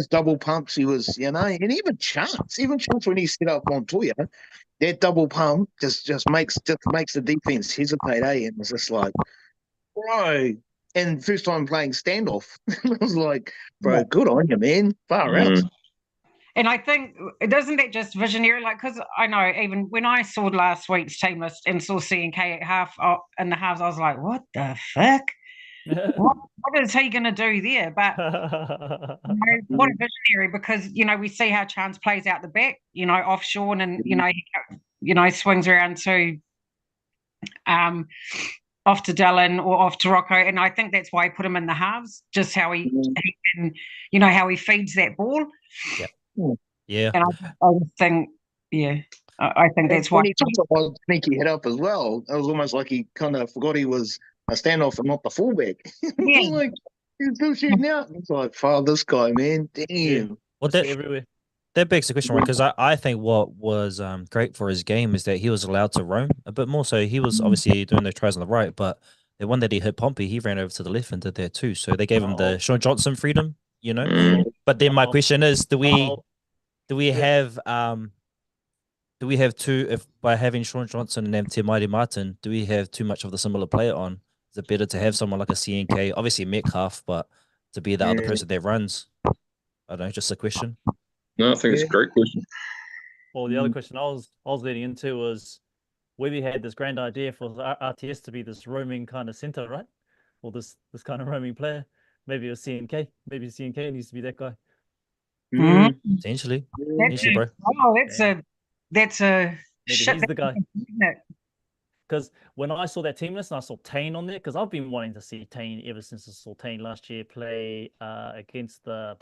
double pumps he was, and even chance when he set up Montoya, that double pump just makes the defense hesitate, And it's just like, bro. And first time playing standoff. I was like, bro, good on you, man. Far out. And I think, doesn't that just visionary? Like, because I know even when I saw last week's team list and saw CNK at in the halves, I was like, what the fuck? What is he going to do there? But what a visionary, because we see how Chance plays out the back, off Sean, and he swings around to off to Dylan or off to Rocco, and I think that's why he put him in the halves, just how he can, how he feeds that ball. Yeah. And I just think, I think that's why he took a sneaky head up as well. It was almost like he kind of forgot he was a standoff and not the fullback. Yeah. Like, he's still shooting out. It's like, this guy, man. Damn. Yeah. Well, everywhere. That begs the question, right? Because I think what was great for his game is that he was allowed to roam a bit more. So he was obviously doing those tries on the right, but the one that he hit Pompey, he ran over to the left and did that too. So they gave him the Sean Johnson freedom, But then my question is, do we have two, if by having Sean Johnson and have Te Maire Martin, do we have too much of the similar player on? Is it better to have someone like a CNK, obviously Metcalf, but to be the other person that runs? I don't know, just a question. No, I think it's a great question. Well, the other question I was leading into was whether he had this grand idea for RTS to be this roaming kind of center, right? Or this kind of roaming player. Maybe it was CNK. Maybe CNK needs to be that guy. Potentially, bro. Oh, that's a maybe shit. He's the guy. Because when I saw that team list and I saw Tane on there, because I've been wanting to see Tane ever since I saw Tane last year play against the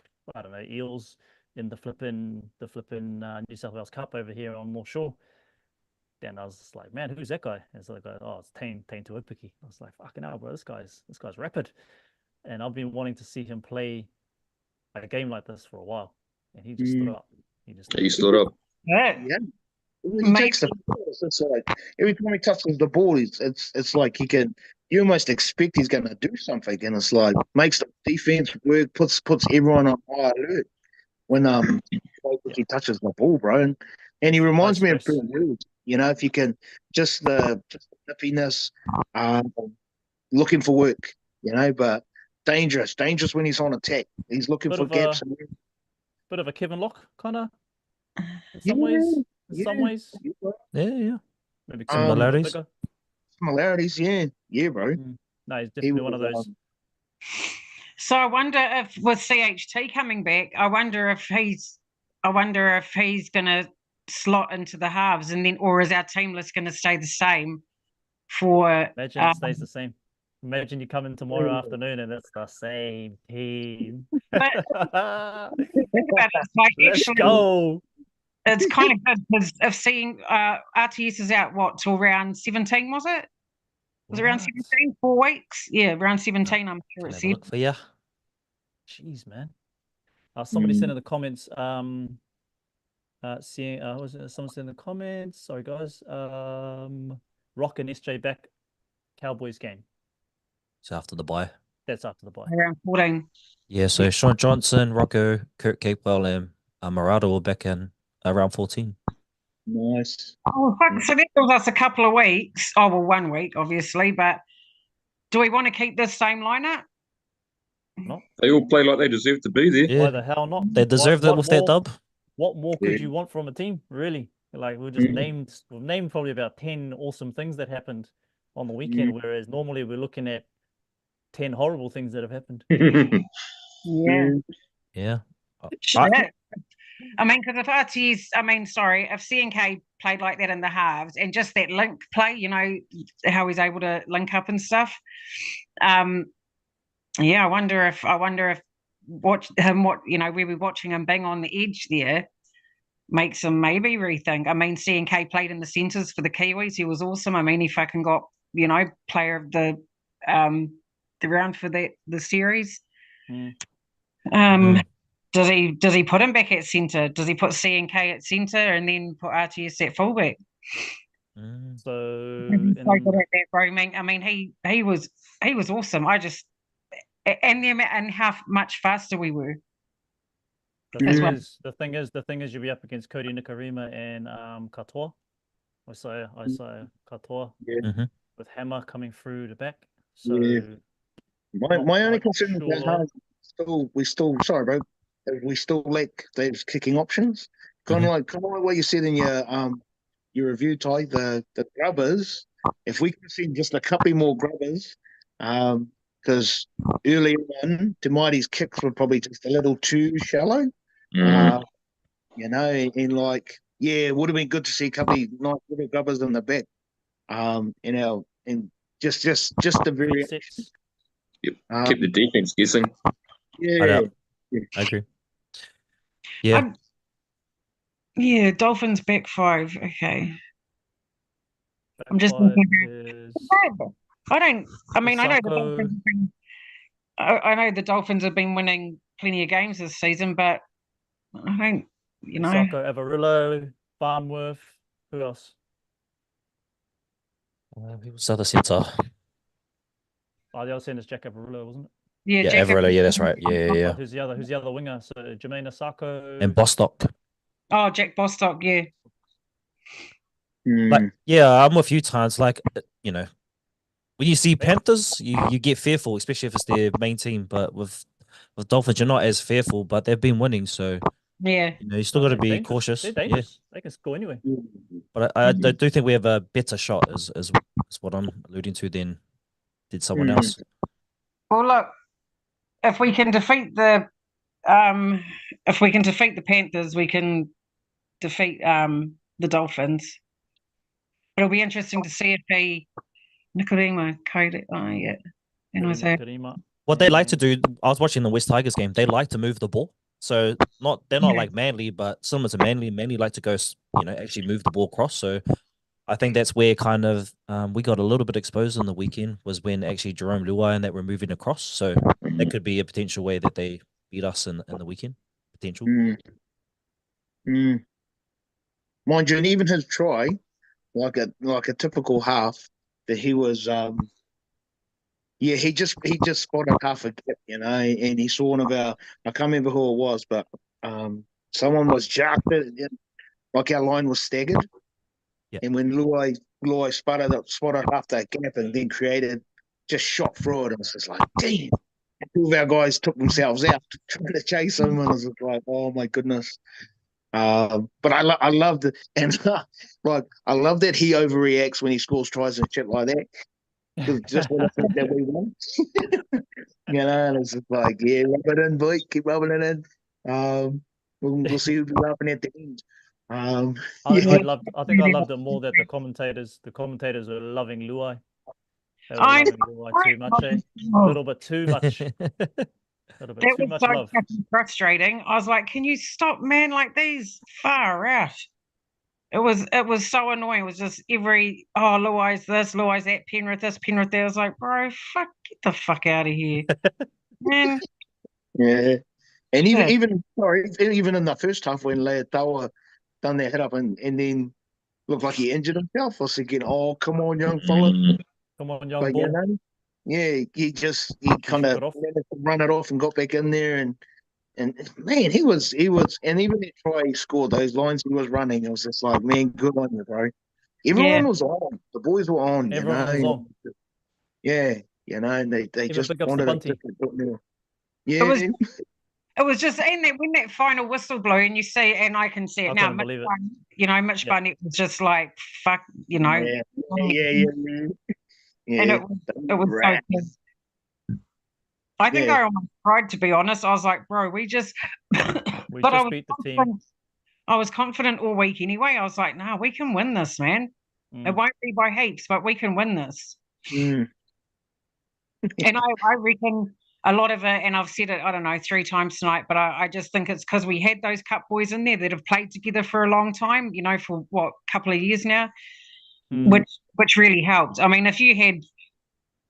Eels in the flipping New South Wales Cup over here on North Shore. Then I was just like, man, who's that guy? And it's like, oh, it's Tane Tuipiki. I was like, fucking hell, bro, this guy's rapid. And I've been wanting to see him play a game like this for a while. And he just stood up. He stood up. Yeah. He takes the ball. It's like every time he touches the ball, it's like you almost expect he's going to do something, and it's like makes the defense work, puts everyone on high alert when he touches the ball, bro. And he reminds me of Bill Wills. If you can just the nippiness, looking for work, but dangerous when he's on attack. He's looking for gaps. Bit of a Kevin Locke kind of in some ways. Yeah. Maybe similarities. Similarities, yeah, bro. No, he's definitely one of those. So I wonder if with CHT coming back, I wonder if he's gonna slot into the halves, and then, or is our team list going to stay the same for? Imagine it stays the same. Imagine you come in tomorrow afternoon and it's the same team. But think about it, it's like Let's actually, go. it's kind of good because I've seen RTS is out what till around 17, was it? Was it around 17? 4 weeks? Yeah, around 17. I'm sure Can it's have a look for you. Jeez, man. Somebody said in the comments, seeing was it someone said in the comments, sorry guys, Rock and SJ back Cowboys game. So after the bye. That's after the bye. around 14. Yeah, so Sean Johnson, Rocco, Kurt Capewell, and Murata were back in around 14. Nice. Oh, fuck. So that gives us a couple of weeks. Oh, well, 1 week, obviously. But do we want to keep this same lineup? No. They all play like they deserve to be there. Yeah. Why the hell not? They deserved it with that dub. What more could you want from a team, really? Like we've named probably about 10 awesome things that happened on the weekend, whereas normally we're looking at 10 horrible things that have happened. Yeah. Yeah. I mean, because if RTS, if CNK played like that in the halves and just that link play, you know, how he's able to link up and stuff. Yeah, I wonder if we were watching him bang on the edge there makes him maybe rethink. I mean, CNK played in the centres for the Kiwis. He was awesome. I mean, he fucking got, you know, player of the round for the series. Does he put him back at centre? Does he put CNK at centre and then put RTS at fullback? So good at that, bro. I mean, he was awesome. And how much faster we were. The thing is, you'll be up against Cody Nikarima and Katoa. I say Katoa with Hammer coming through the back. So my only concern is that we still lack those kicking options. Kind of like what you said in your review, Ty. The grubbers. If we can see just a couple more grubbers, because early on, Demighty's kicks were probably just a little too shallow. You know, and like, yeah, it would have been good to see a couple of nice little grubbers in the back. And just the very keep the defense guessing. Yeah, I agree. Yeah. Yeah, Dolphins back 5. Okay. I'm just thinking I know the Dolphins have been, I know the Dolphins have been winning plenty of games this season, but I don't, you know. Sako, Avarillo, Farnworth, who else? Who was the other centre? Oh, the other centre is Jack Avarillo, wasn't it? Yeah, Avarillo. Yeah, that's right. Yeah. Who's the other winger? So Jermaine Sako and Bostock. Oh, Jack Bostock. Yeah. Like, yeah, I'm with you, Times. Like, you know, when you see Panthers, you get fearful, especially if it's their main team. But with Dolphins, you're not as fearful. But they've been winning, so yeah, you know, you still got to be cautious. They're dangerous. They can score anyway. But I do think we have a better shot, is what I'm alluding to, than did someone else. Well, look, if we can defeat the Panthers, we can defeat the Dolphins. It'll be interesting to see if Nicarima coded. Oh yeah, and I say what they like to do. I was watching the West Tigers game. They like to move the ball. So they're not like Manly, but similar to Manly. Manly like to go, you know, actually move the ball across. So I think that's where kind of we got a little bit exposed on the weekend, was when actually Jerome Luai and that were moving across. So that could be a potential way that they beat us in the weekend. Potential. Mind you, and even his try, like a typical half, that he was he just spotted half a gap, you know, and he saw one of our, I can't remember who it was, but someone was jacked it, like our line was staggered. Yeah. And when Luai spotted half that gap and then just shot through it, and it was just like, damn. Two of our guys took themselves out trying to chase him, and I was like, oh my goodness. But I love the, and like, I love that he overreacts when he scores tries and shit like that. Just when I think that we won, you know, and it's just like, yeah, rub it in, boy, keep rubbing it in. We'll see who's laughing at the end. I Yeah, think I loved it more that the commentators were loving Luai. They were I loving Luai too much, eh? A little bit too much. A little bit That too was much so love. fucking frustrating. I was like, can you stop, man? Like these far out. It was so annoying. It was just every Luai's this, Luai's that, Penrith this, Penrith that. I was like, bro, get the fuck out of here. Man. yeah. And Shit. even in the first half when Leotawa done that hit up and then looked like he injured himself, I was thinking, oh, come on, young fella. Come on, young But boy. you know, yeah, he kind shook of it off. managed to run it off and got back in there and man, he was and even that try he scored, those lines he was running, it was just like, man, good on you, bro. Everyone was on. The boys were on, Everyone was on. Yeah, and they Even just big ups to wanted Bunty. it a bit more. It Yeah. was just when that final whistle blew and you see, and I can see it I now. couldn't believe it. Mitch Barnett was just like, fuck, Yeah. And it was so good. I think I almost cried, to be honest. I was like, bro, we just beat the team. I was confident all week anyway. I was like, no, we can win this, man. It won't be by heaps, but we can win this. And I reckon a lot of it, and I've said it, I don't know, 3 times tonight, but I just think it's because we had those cup boys in there that have played together for a long time, for what, couple of years now, which really helped. I mean, if you had,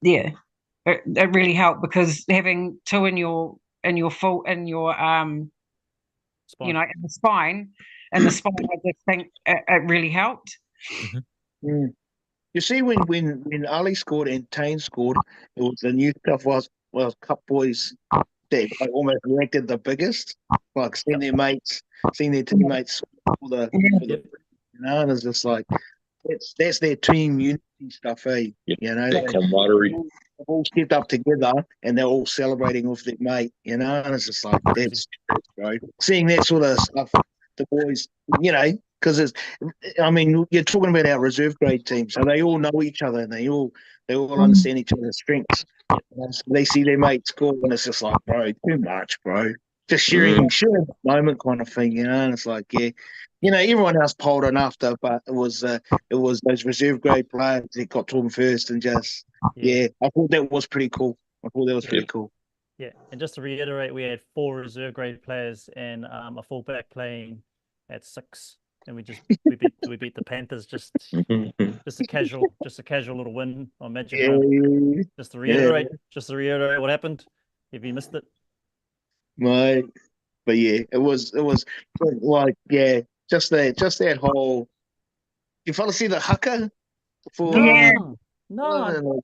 it really helped, because having 2 in your full, in your Spine. in the spine, I just think it really helped. You see, when Ali scored and Tane scored, it was the new stuff was cup boys that almost reacted the biggest, like seeing their teammates for the and it's just like that's their team unity stuff, eh? That camaraderie. They've all stepped up together and they're all celebrating with their mate, and it's just like that's right. Seeing that sort of stuff, the boys, because you're talking about our reserve grade team, so they all know each other and they all understand each other's strengths. So they see their mates score and it's just like, bro, too much, bro. Just sharing the moment kind of thing, and it's like, everyone else pulled on after, but it was those reserve grade players that got to them first, and just I thought that was pretty cool. Yeah, and just to reiterate, we had 4 reserve grade players and a fullback playing at 6, and we beat the Panthers. Just a casual little win on Magic Round. Just to reiterate what happened, if you missed it. Right. But it was like just that whole. You fell see the haka before. No,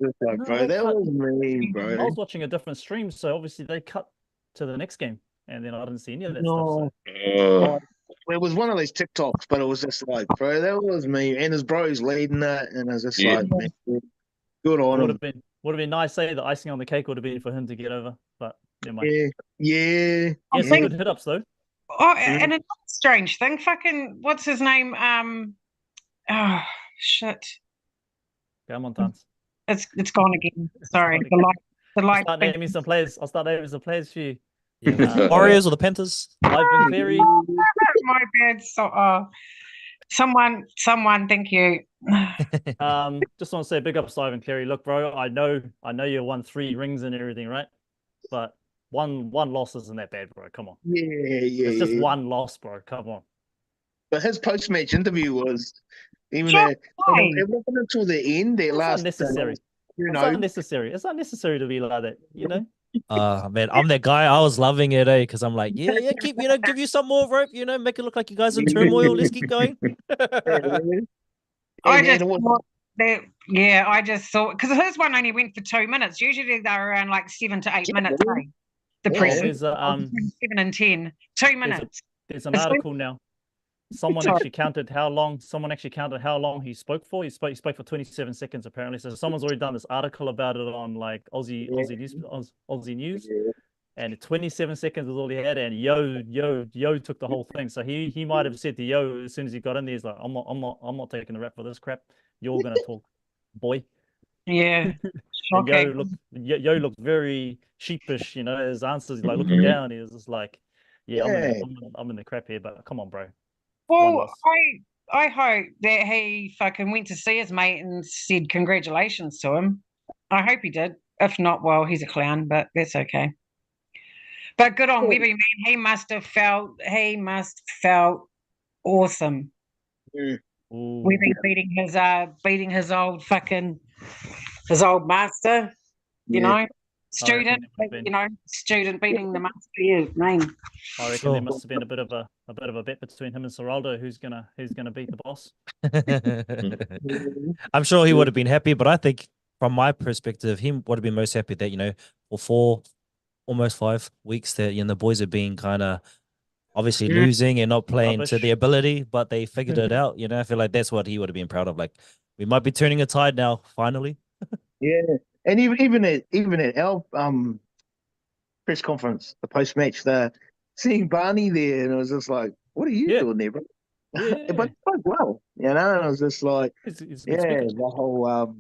bro, that was mean, bro. I was watching a different stream, so obviously they cut to the next game, and then I didn't see any of that stuff. So. It was one of those TikToks, but it was just like, bro, that was me, and his bro's leading that, and I was just like, man, good on him. Would have been nice, say the icing on the cake would have been for him to get over, but never mind. Yeah. Some good hit ups though. Oh, and another strange thing, fucking, what's his name? Oh shit. Come on, Tans. It's gone again. Sorry. The light. I'll start naming some players for you. Warriors or the Panthers? Ivan Cleary. My bad. So, someone, thank you. Just want to say big ups to Ivan Cleary. Look, bro, I know you won 3 rings and everything, right? But one loss isn't that bad, bro. Come on. Yeah. It's just one loss, bro. Come on. But his post-match interview was even it wasn't until the end. That last unnecessary. It's unnecessary. It's unnecessary to be like that, Man, I'm that guy. I was loving it, because I'm like, keep, give you some more rope, make it look like you guys in turmoil. Let's keep going. I just thought, because his one only went for 2 minutes. Usually they're around like 7 to 8 minutes. The press 7 and 10, 2 minutes. There's an article now. Someone actually counted how long he spoke for. He spoke for 27 seconds apparently. So someone's already done this article about it on like Aussie News, and 27 seconds was all he had. And Yo took the whole thing. So he might have said to Yo as soon as he got in there, he's like, I'm not taking the rap for this crap. You're gonna talk, boy. Yeah. And Yo looked very sheepish. His answers, like looking down. He was just like, I'm in the crap here, but come on, bro. one Well, loss. I hope that he fucking went to see his mate and said congratulations to him. I hope he did. If not, well, he's a clown, but that's okay. But good on Webby, man. He must have felt awesome. Webby beating his old master, you know. Student, student beating the master. Yeah, man. I reckon there must have been a bit of a bet between him and Seraldo who's gonna beat the boss. I'm sure he would have been happy, but I think from my perspective, he would have been most happy that, for almost 5 weeks that the boys have been kind of obviously losing and not playing to their ability, but they figured it out. I feel like that's what he would have been proud of. Like, we might be turning a tide now, finally. Yeah, and even at our press conference, the post match, seeing Barney there, and it was just like, "What are you doing there, bro?" Yeah, but spoke well, And I was just like, it's the whole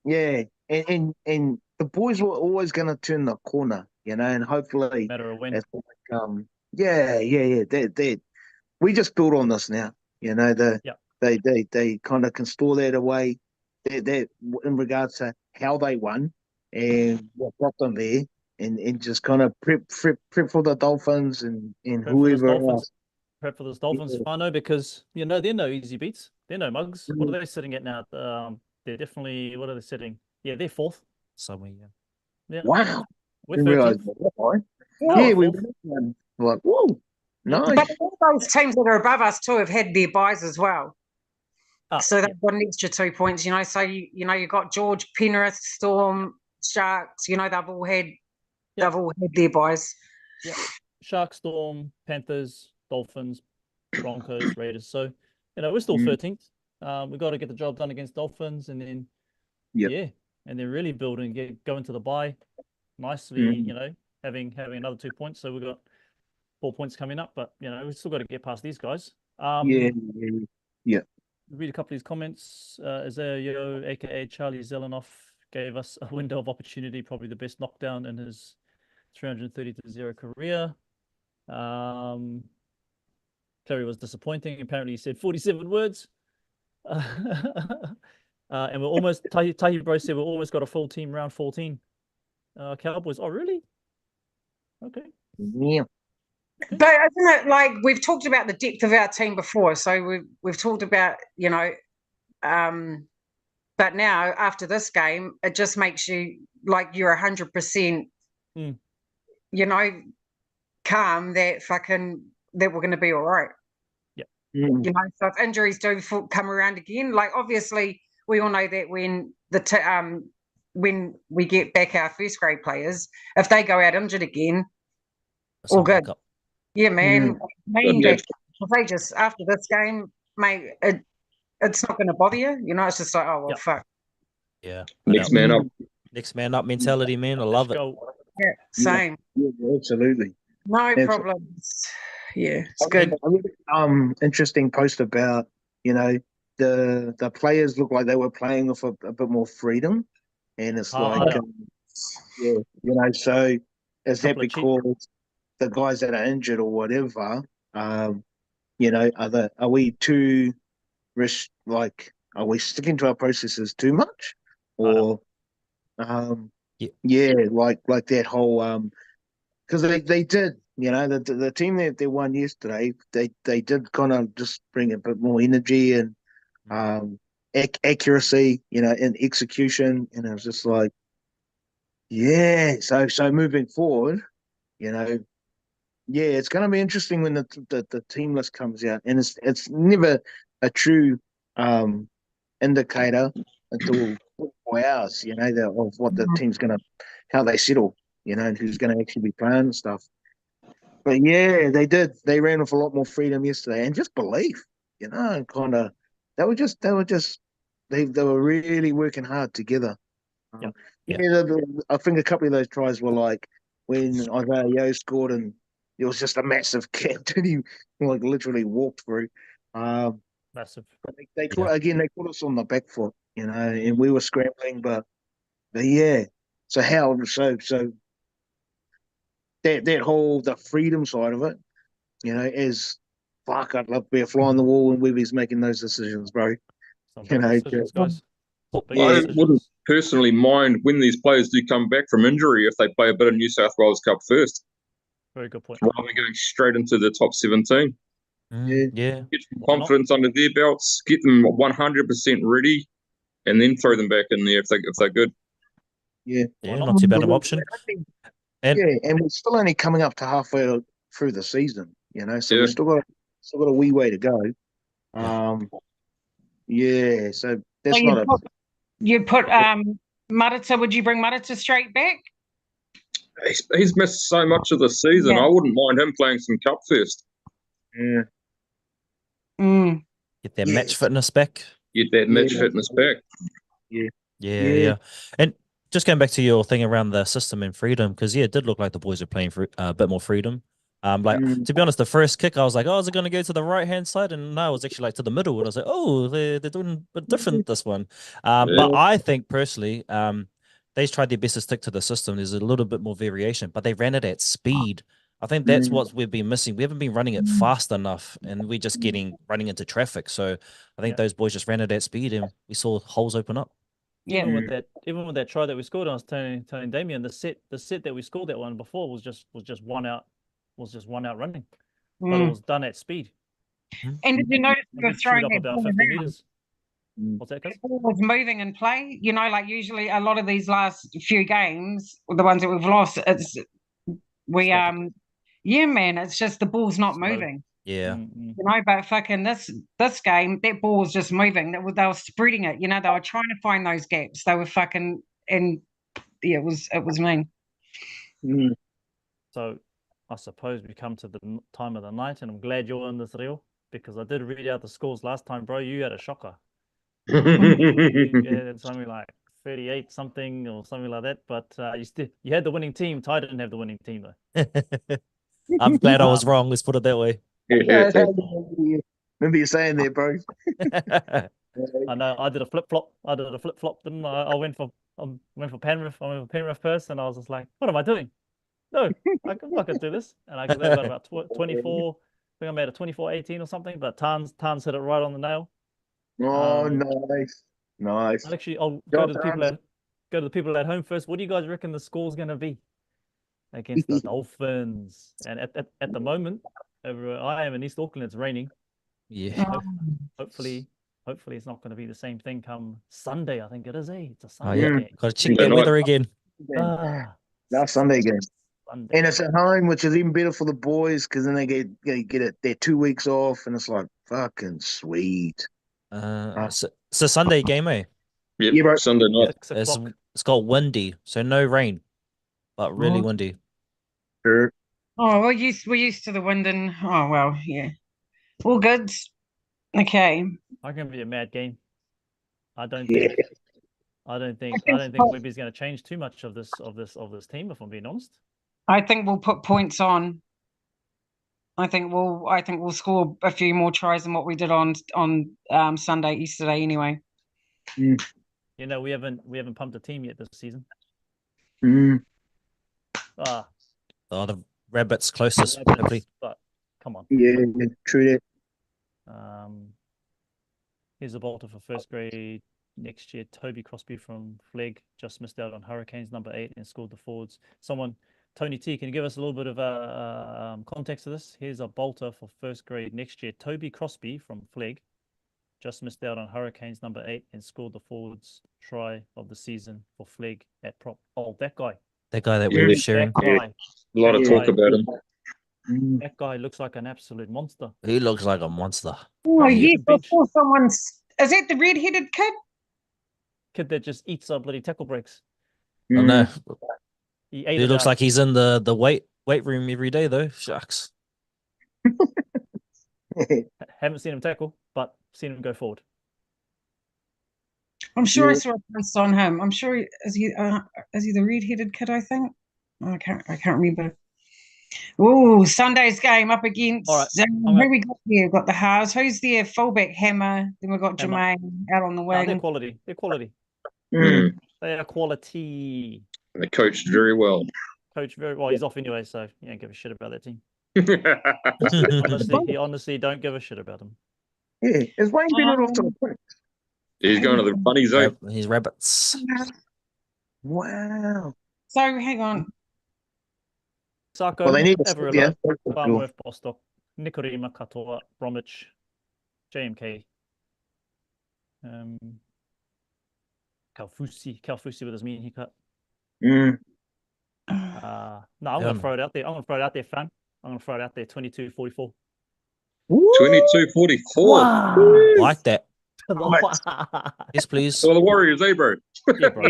and the boys were always going to turn the corner, and hopefully, matter of when. That we just build on this now, They kind of can store that away, that in regards to how they won and what got them there, and just kind of prep for the Dolphins and whoever else. Prep for this Dolphins whānau, because they're no easy beats. They're no mugs. What are they sitting at now? They're definitely, what are they sitting? Yeah, they're 4th somewhere. Yeah. Wow. We're 13th. Yeah, we were like, whoa, nice. But all those teams that are above us too have had their buys as well. So they've got an extra 2 points, So you've got George, Penrith, Storm, Sharks. They've all had their buys. Yeah, Sharks, Storm, Panthers, Dolphins, Broncos, Raiders. So we're still 13th. We've got to get the job done against Dolphins, and then and then really build and go into the bye nicely. Having another 2 points. So we've got 4 points coming up, but we've still got to get past these guys. Read a couple of these comments. Isaiah, aka Charlie Zelenoff, gave us a window of opportunity, probably the best knockdown in his 330-0 career. Terry was disappointing. Apparently, he said 47 words. And we're almost. Tahi Bro said we're almost got a full team round 14. Cowboys. Oh, really? Okay. Yeah. But isn't it like we've talked about the depth of our team before? So we've talked about but now after this game, it just makes you like you're 100%, calm that we're going to be all right. Yeah. So if injuries do come around again, like obviously we all know that when when we get back our first grade players, if they go out injured again, all good. Yeah, man. If they just after this game, mate, it's not going to bother you. It's just like, oh well, fuck. Yeah. Next man up. Next man up mentality, man. I love it. Yeah, same. Yeah, absolutely. No problems. Yeah, it's good. Interesting post about the players look like they were playing with a bit more freedom, and it's like so is that because the guys that are injured or whatever, are we too are we sticking to our processes too much, or like that whole because they did, the team that they won yesterday, they did kind of just bring a bit more energy and accuracy, and execution, and it was just like, so moving forward, it's going to be interesting when the team list comes out, and it's never a true indicator until 4 hours, of what the team's how they settle, and who's going to actually be playing and stuff. But they ran with a lot more freedom yesterday, and just belief, and kind of they were really working hard together. I think a couple of those tries were like when Isaiah Yeo scored, and it was just a massive kick that he literally walked through. Massive. But they put us on the back foot, and we were scrambling, but So that whole the freedom side of it, is fuck, I'd love to be a fly on the wall when Webby's making those decisions, bro. Some You big know, decisions, guys. Big I decisions. wouldn't personally mind when these players do come back from injury if they play a bit of New South Wales Cup first, Very good point. rather than going straight into the top 17. Yeah. Get some confidence under their belts, get them 100% ready, and then throw them back in there if they're good. Yeah. Yeah, not too bad of option. And And we're still only coming up to halfway through the season, you know, so Yeah. we've still got a wee way to go. Yeah, so that's So not a you put Marita, would you bring Marita straight back? He's missed so much of the season. Yeah. I wouldn't mind him playing some cup first. yeah. get their Yeah. match fitness back. Get that match Yeah. fitness back. Yeah. And just going back to your thing around the system and freedom, because it did look like the boys were playing for a bit more freedom. To be honest, the first kick, I was like, oh, is it going to go to the right hand side? And no, it was actually like to the middle. And I was like, oh, they're doing a bit different this one. But I think personally, they tried their best to stick to the system. There's a little bit more variation, but they ran it at speed. I think that's what we've been missing. We haven't been running it fast enough, and we're just running into traffic. So I think those boys just ran it at speed, and we saw holes open up. Yeah. Even with that try that we scored, I was telling Damien the set that we scored that one before was just one out running, but it was done at speed. And did you notice we were We throwing up that about ball 50 around? meters. What's that, guys? The ball was moving in play. You know, like usually a lot of these last few games, the ones that we've lost, it's Static. yeah, man, it's just the ball's not moving. Yeah. You know, but fucking this game, that ball was just moving. They were spreading it. You know, they were trying to find those gaps. They were fucking, and yeah, it was mean. So I suppose we come to the time of the night, and I'm glad you're in this reel because I did read out the scores last time, bro. You had a shocker. You had something like 38 something or something like that, but you had the winning team. Ty didn't have the winning team though. I'm glad I was wrong. Let's put it that way. Remember you saying there, bro. I know. I did a flip flop. Didn't I? I went for Penrith. I went for Penrith first, and I was just like, "What am I doing? No, I could do this." And I got about 24. I think I made a 24-18 or something. But Tans hit it right on the nail. Oh, nice. I'll go to the people at home first. What do you guys reckon the score's going to be against the Dolphins? And at the moment, I am in East Auckland. It's raining. Yeah. Hopefully it's not going to be the same thing come Sunday. I think it is. It's a Oh Sunday yeah. game. Got to check that weather again. Last Sunday game. Sunday. And it's at home, which is even better for the boys because then they get their 2 weeks off, and it's like fucking sweet. So Sunday game, eh? Yep, Yeah, bro. Sunday night. 6 o'clock. It's got windy, so no rain, but really windy. Sure. Oh, we're used to the wind, and oh well, yeah, all good. Okay. I can be a mad game. I don't Yeah. think Webby's going to change too much of this team, if I'm being honest. I think we'll put points on. I think we'll score a few more tries than what we did on yesterday anyway. You know, we haven't pumped a team yet this season. Oh, the Rabbits closest, hopefully. But come on. Yeah, true that. Here's a bolter for first grade next year. Toby Crosby from Flegg just missed out on Hurricanes number 8 and scored the forwards. Tony T, can you give us a little bit of context to this? Here's a bolter for first grade next year. Toby Crosby from Flegg just missed out on Hurricanes number 8 and scored the forwards try of the season for Flegg at prop. Oh, that guy. That guy that we were sharing. A lot of talk about him. That guy looks like an absolute monster. He looks like a monster. Oh, yes, I saw someone's. Is that the red-headed kid? Kid that just eats up bloody tackle breaks. I know. He looks like he's in the weight room every day, though. Shucks. Haven't seen him tackle, but seen him go forward. I'm sure I saw a post on him. I'm sure is he the red-headed kid? I think. I can't remember. Oh, Sunday's game up against. All right, who we got here? We've got the halves. Who's there? Fullback Hammer. Then we've got Jermaine out on the wing. They're quality. They're quality. They are quality. They coached very well. Coach very well. He's off anyway, so you don't give a shit about that team. He honestly don't give a shit about him. Yeah, is Wayne Bennett off to the Prince? He's going to the bunnies, eh? He's rabbits. Wow. So hang on. Sako, Well, they need to Avarilla, Farmworth, Bostock, Nikorima, Katoa, Bromwich, JMK, Kalfusi with his mean haircut. Mm. No, I'm going to throw it out there. I'm going to throw it out there, fam. I'm going to throw it out there, 22-44. 22-44. Wow. Like that. Yes, please. So the Warriors, eh, bro? Yeah, bro.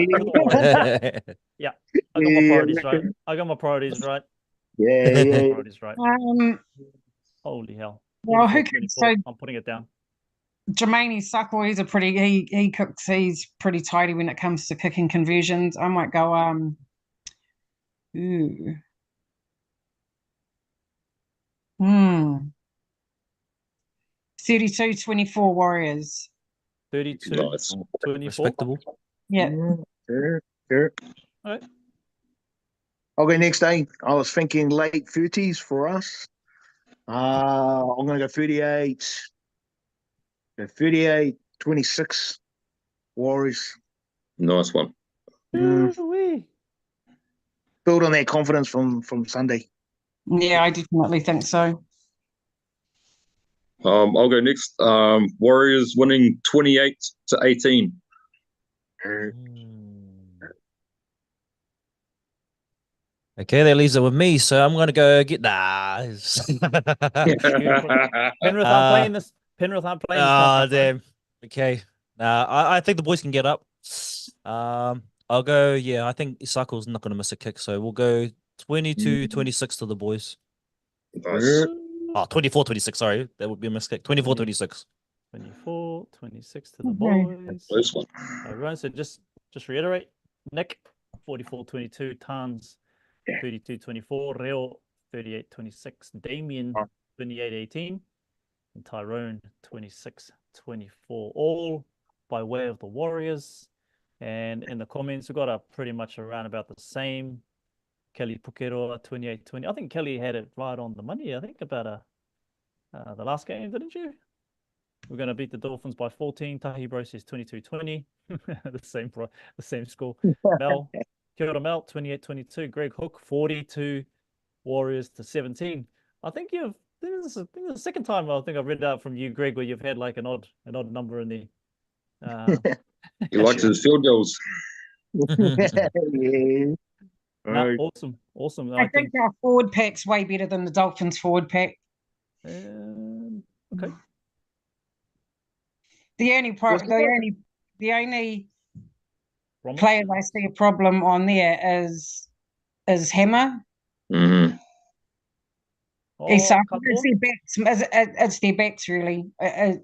Yeah, I got my priorities right. I got my priorities right. Yeah. Priorities right. Holy hell. Well, who can say I'm putting it down. Jermaine Suckle, he's pretty tidy when it comes to kicking conversions. I might go 32-24 Warriors. 32-24. Respectable. Yeah. Sure. All right. Okay, next day. I was thinking late 30s for us. I'm going to go 38. 38-26 Warriors. Nice one. Build on that confidence from Sunday. Yeah, I definitely think so. I'll go next. Warriors winning 28-18. Okay, that leaves it with me, so I'm gonna go get Penrith aren't playing this. Penrith aren't playing this. Oh, damn. Okay. I think the boys can get up. I'll go, yeah, I think Isako's not gonna miss a kick, so we'll go 22-26 to the boys. Nice. Oh, 24-26, sorry. That would be a mistake. 24-26. 24-26 to the boys. Nice one. Everyone, so just reiterate. Nick, 44-22. Tans, 32-24. Reo, 38-26. Damien, 28-18. And Tyrone, 26-24. All by way of the Warriors. And in the comments, we got a pretty much around about the same. Kelly Pukeroa, 28-20. I think Kelly had it right on the money. I think about the last game, didn't you? We're going to beat the Dolphins by 14. Tahi Bro says 22-20. the same score. Mel, kia ora Mel, 28-22. Greg Hook, 42 Warriors to 17. I think this is the second time I think I've read out from you, Greg, where you've had like an odd number in there. He likes his field goals. Yeah. No, awesome. I think our forward pack's way better than the Dolphins forward pack. Okay. The only player I see a problem on there is Hammer. Mm-hmm. It's their backs really,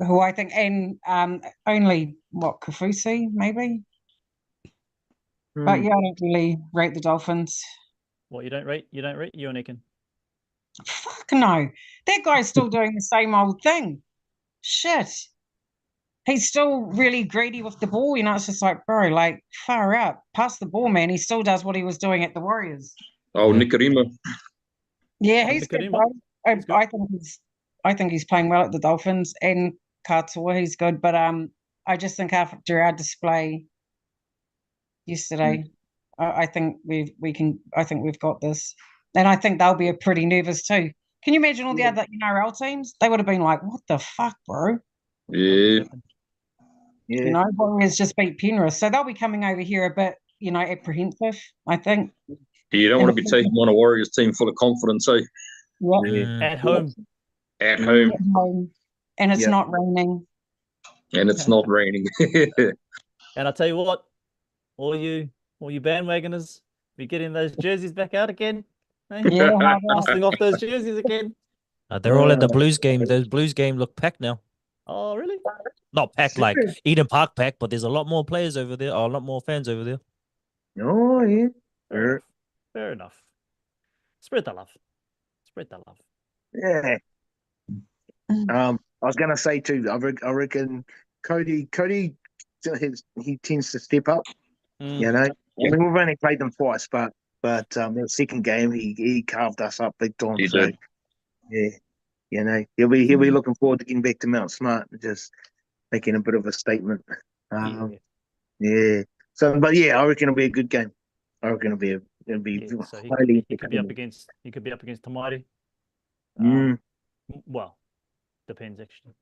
who I think, and only Kafusi maybe. But yeah, I don't really rate the Dolphins. What, you don't rate? You and Ekin? Fuck no. That guy's still doing the same old thing. Shit. He's still really greedy with the ball. It's just like, bro, like, far out. Pass the ball, man. He still does what he was doing at the Warriors. Oh, Nikorima. Yeah, he's good. I think he's playing well at the Dolphins, and Katoa, he's good. But I just think after our display yesterday, I think we've got this, and I think they'll be pretty nervous too. Can you imagine all the other NRL teams? They would have been like, "What the fuck, bro?" Yeah. Warriors just beat Penrith, so they'll be coming over here a bit, apprehensive. I think. You don't want to be taking on a Warriors team full of confidence, eh? Yeah. At home. At home. And it's not raining. And it's not raining. And I tell you what, all you bandwagoners, be getting those jerseys back out again. Eh? Yeah, dusting off those jerseys again. They're all at the Blues game. Those Blues game look packed now. Oh, really? Not packed like Eden Park packed, but there's a lot more players over there, or a lot more fans over there. Oh, yeah. Fair enough. Spread the love. Yeah. I was going to say too, I reckon Cody, he tends to step up. I mean, we've only played them twice, but the second game he carved us up big time. He did. Yeah, you know, he'll be looking forward to getting back to Mount Smart and just making a bit of a statement. Yeah. So, but yeah, I reckon it'll be a good game. I reckon it'll be So highly. he could be up against Tamari. Mm. Well, depends actually.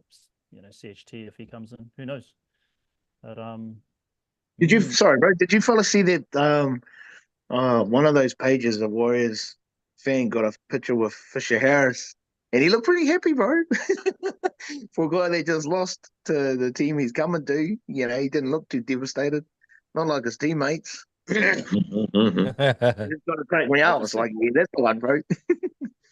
You know, CHT if he comes in, who knows? But Sorry, bro, did you fellas see that one of those pages the Warriors fan got a picture with Fisher Harris and he looked pretty happy, bro. For a guy that just lost to the team he's coming to, you know, he didn't look too devastated. Not like his teammates. He's got to take me out. It's like, yeah, that's the one, bro.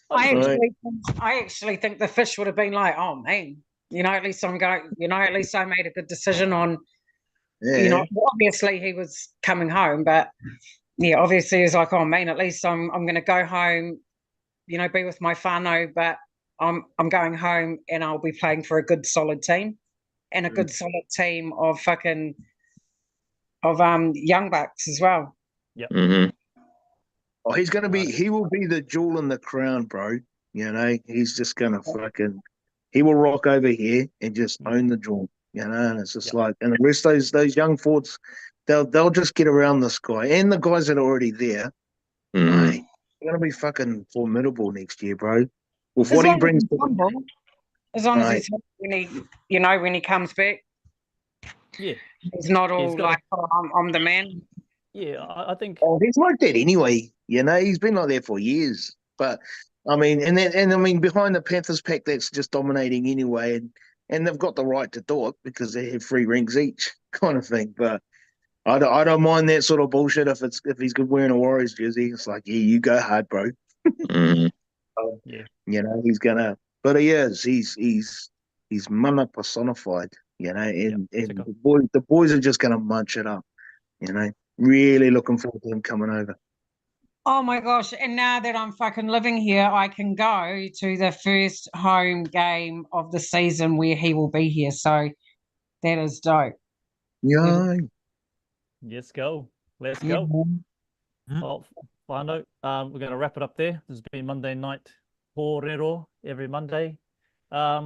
I actually think the Fish would have been like, oh man, you know, at least I'm going, you know, at least I made a good decision on, you know, obviously he was coming home, but yeah, obviously he was like, oh man, at least I'm going to go home, you know, be with my whānau, but I'm going home and I'll be playing for a good solid team and a good solid team of young bucks as well. Yeah. Oh, he will be the jewel in the crown, bro. You know, he's just gonna he will rock over here and just own the jewel. You know, and it's just like, and the rest of those young forwards, they'll just get around this guy and the guys that are already there. Mate, they're gonna be fucking formidable next year, bro. With what he brings to as long as he's when he comes back. Yeah, he's not all like, oh, I'm the man. Yeah, I think. Oh, he's like that anyway. You know, he's been like that for years. But I mean, and behind the Panthers pack, that's just dominating anyway, and they've got the right to do it because they have 3 rings each, kind of thing. But I don't mind that sort of bullshit if he's good wearing a Warriors jersey. It's like, yeah, you go hard, bro. Yeah, you know, he's gonna, but he is. He's mana personified. You know, and the boys are just gonna munch it up. You know, really looking forward to him coming over. Oh my gosh. And now that I'm fucking living here, I can go to the first home game of the season where he will be here. So that is dope. Yeah. Let's go. Let's go. Well, whānau, we're going to wrap it up there. This has been Monday Night Kōrero every Monday. I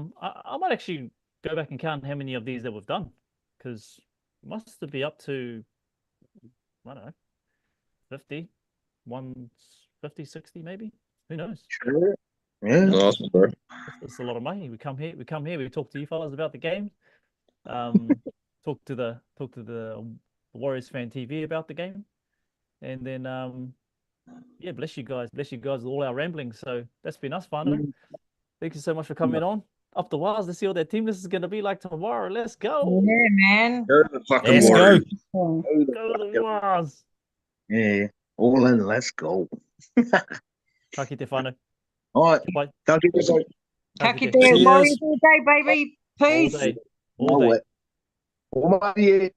might actually go back and count how many of these that we've done, because it must be up to, I don't know, 50, 60 maybe. Who knows? Sure. Yeah. Awesome, bro. It's a lot of money. We come here. We talk to you fellas about the game. Talk to the Warriors Fan TV about the game, and then yeah, bless you guys with all our rambling. So that's been us, whānau. Thank you so much for coming on. Up the Wires. Let's see what that team list is going to be like tomorrow. Let's go. Yeah, man. Go to the fucking Let's Warriors. Go to the Wires. Yeah. All in. Let's go. Ka kite, whānau. All right. Bye. Ka kite, bro. Ka kite. Warriors all day, baby. Peace. All day. All day.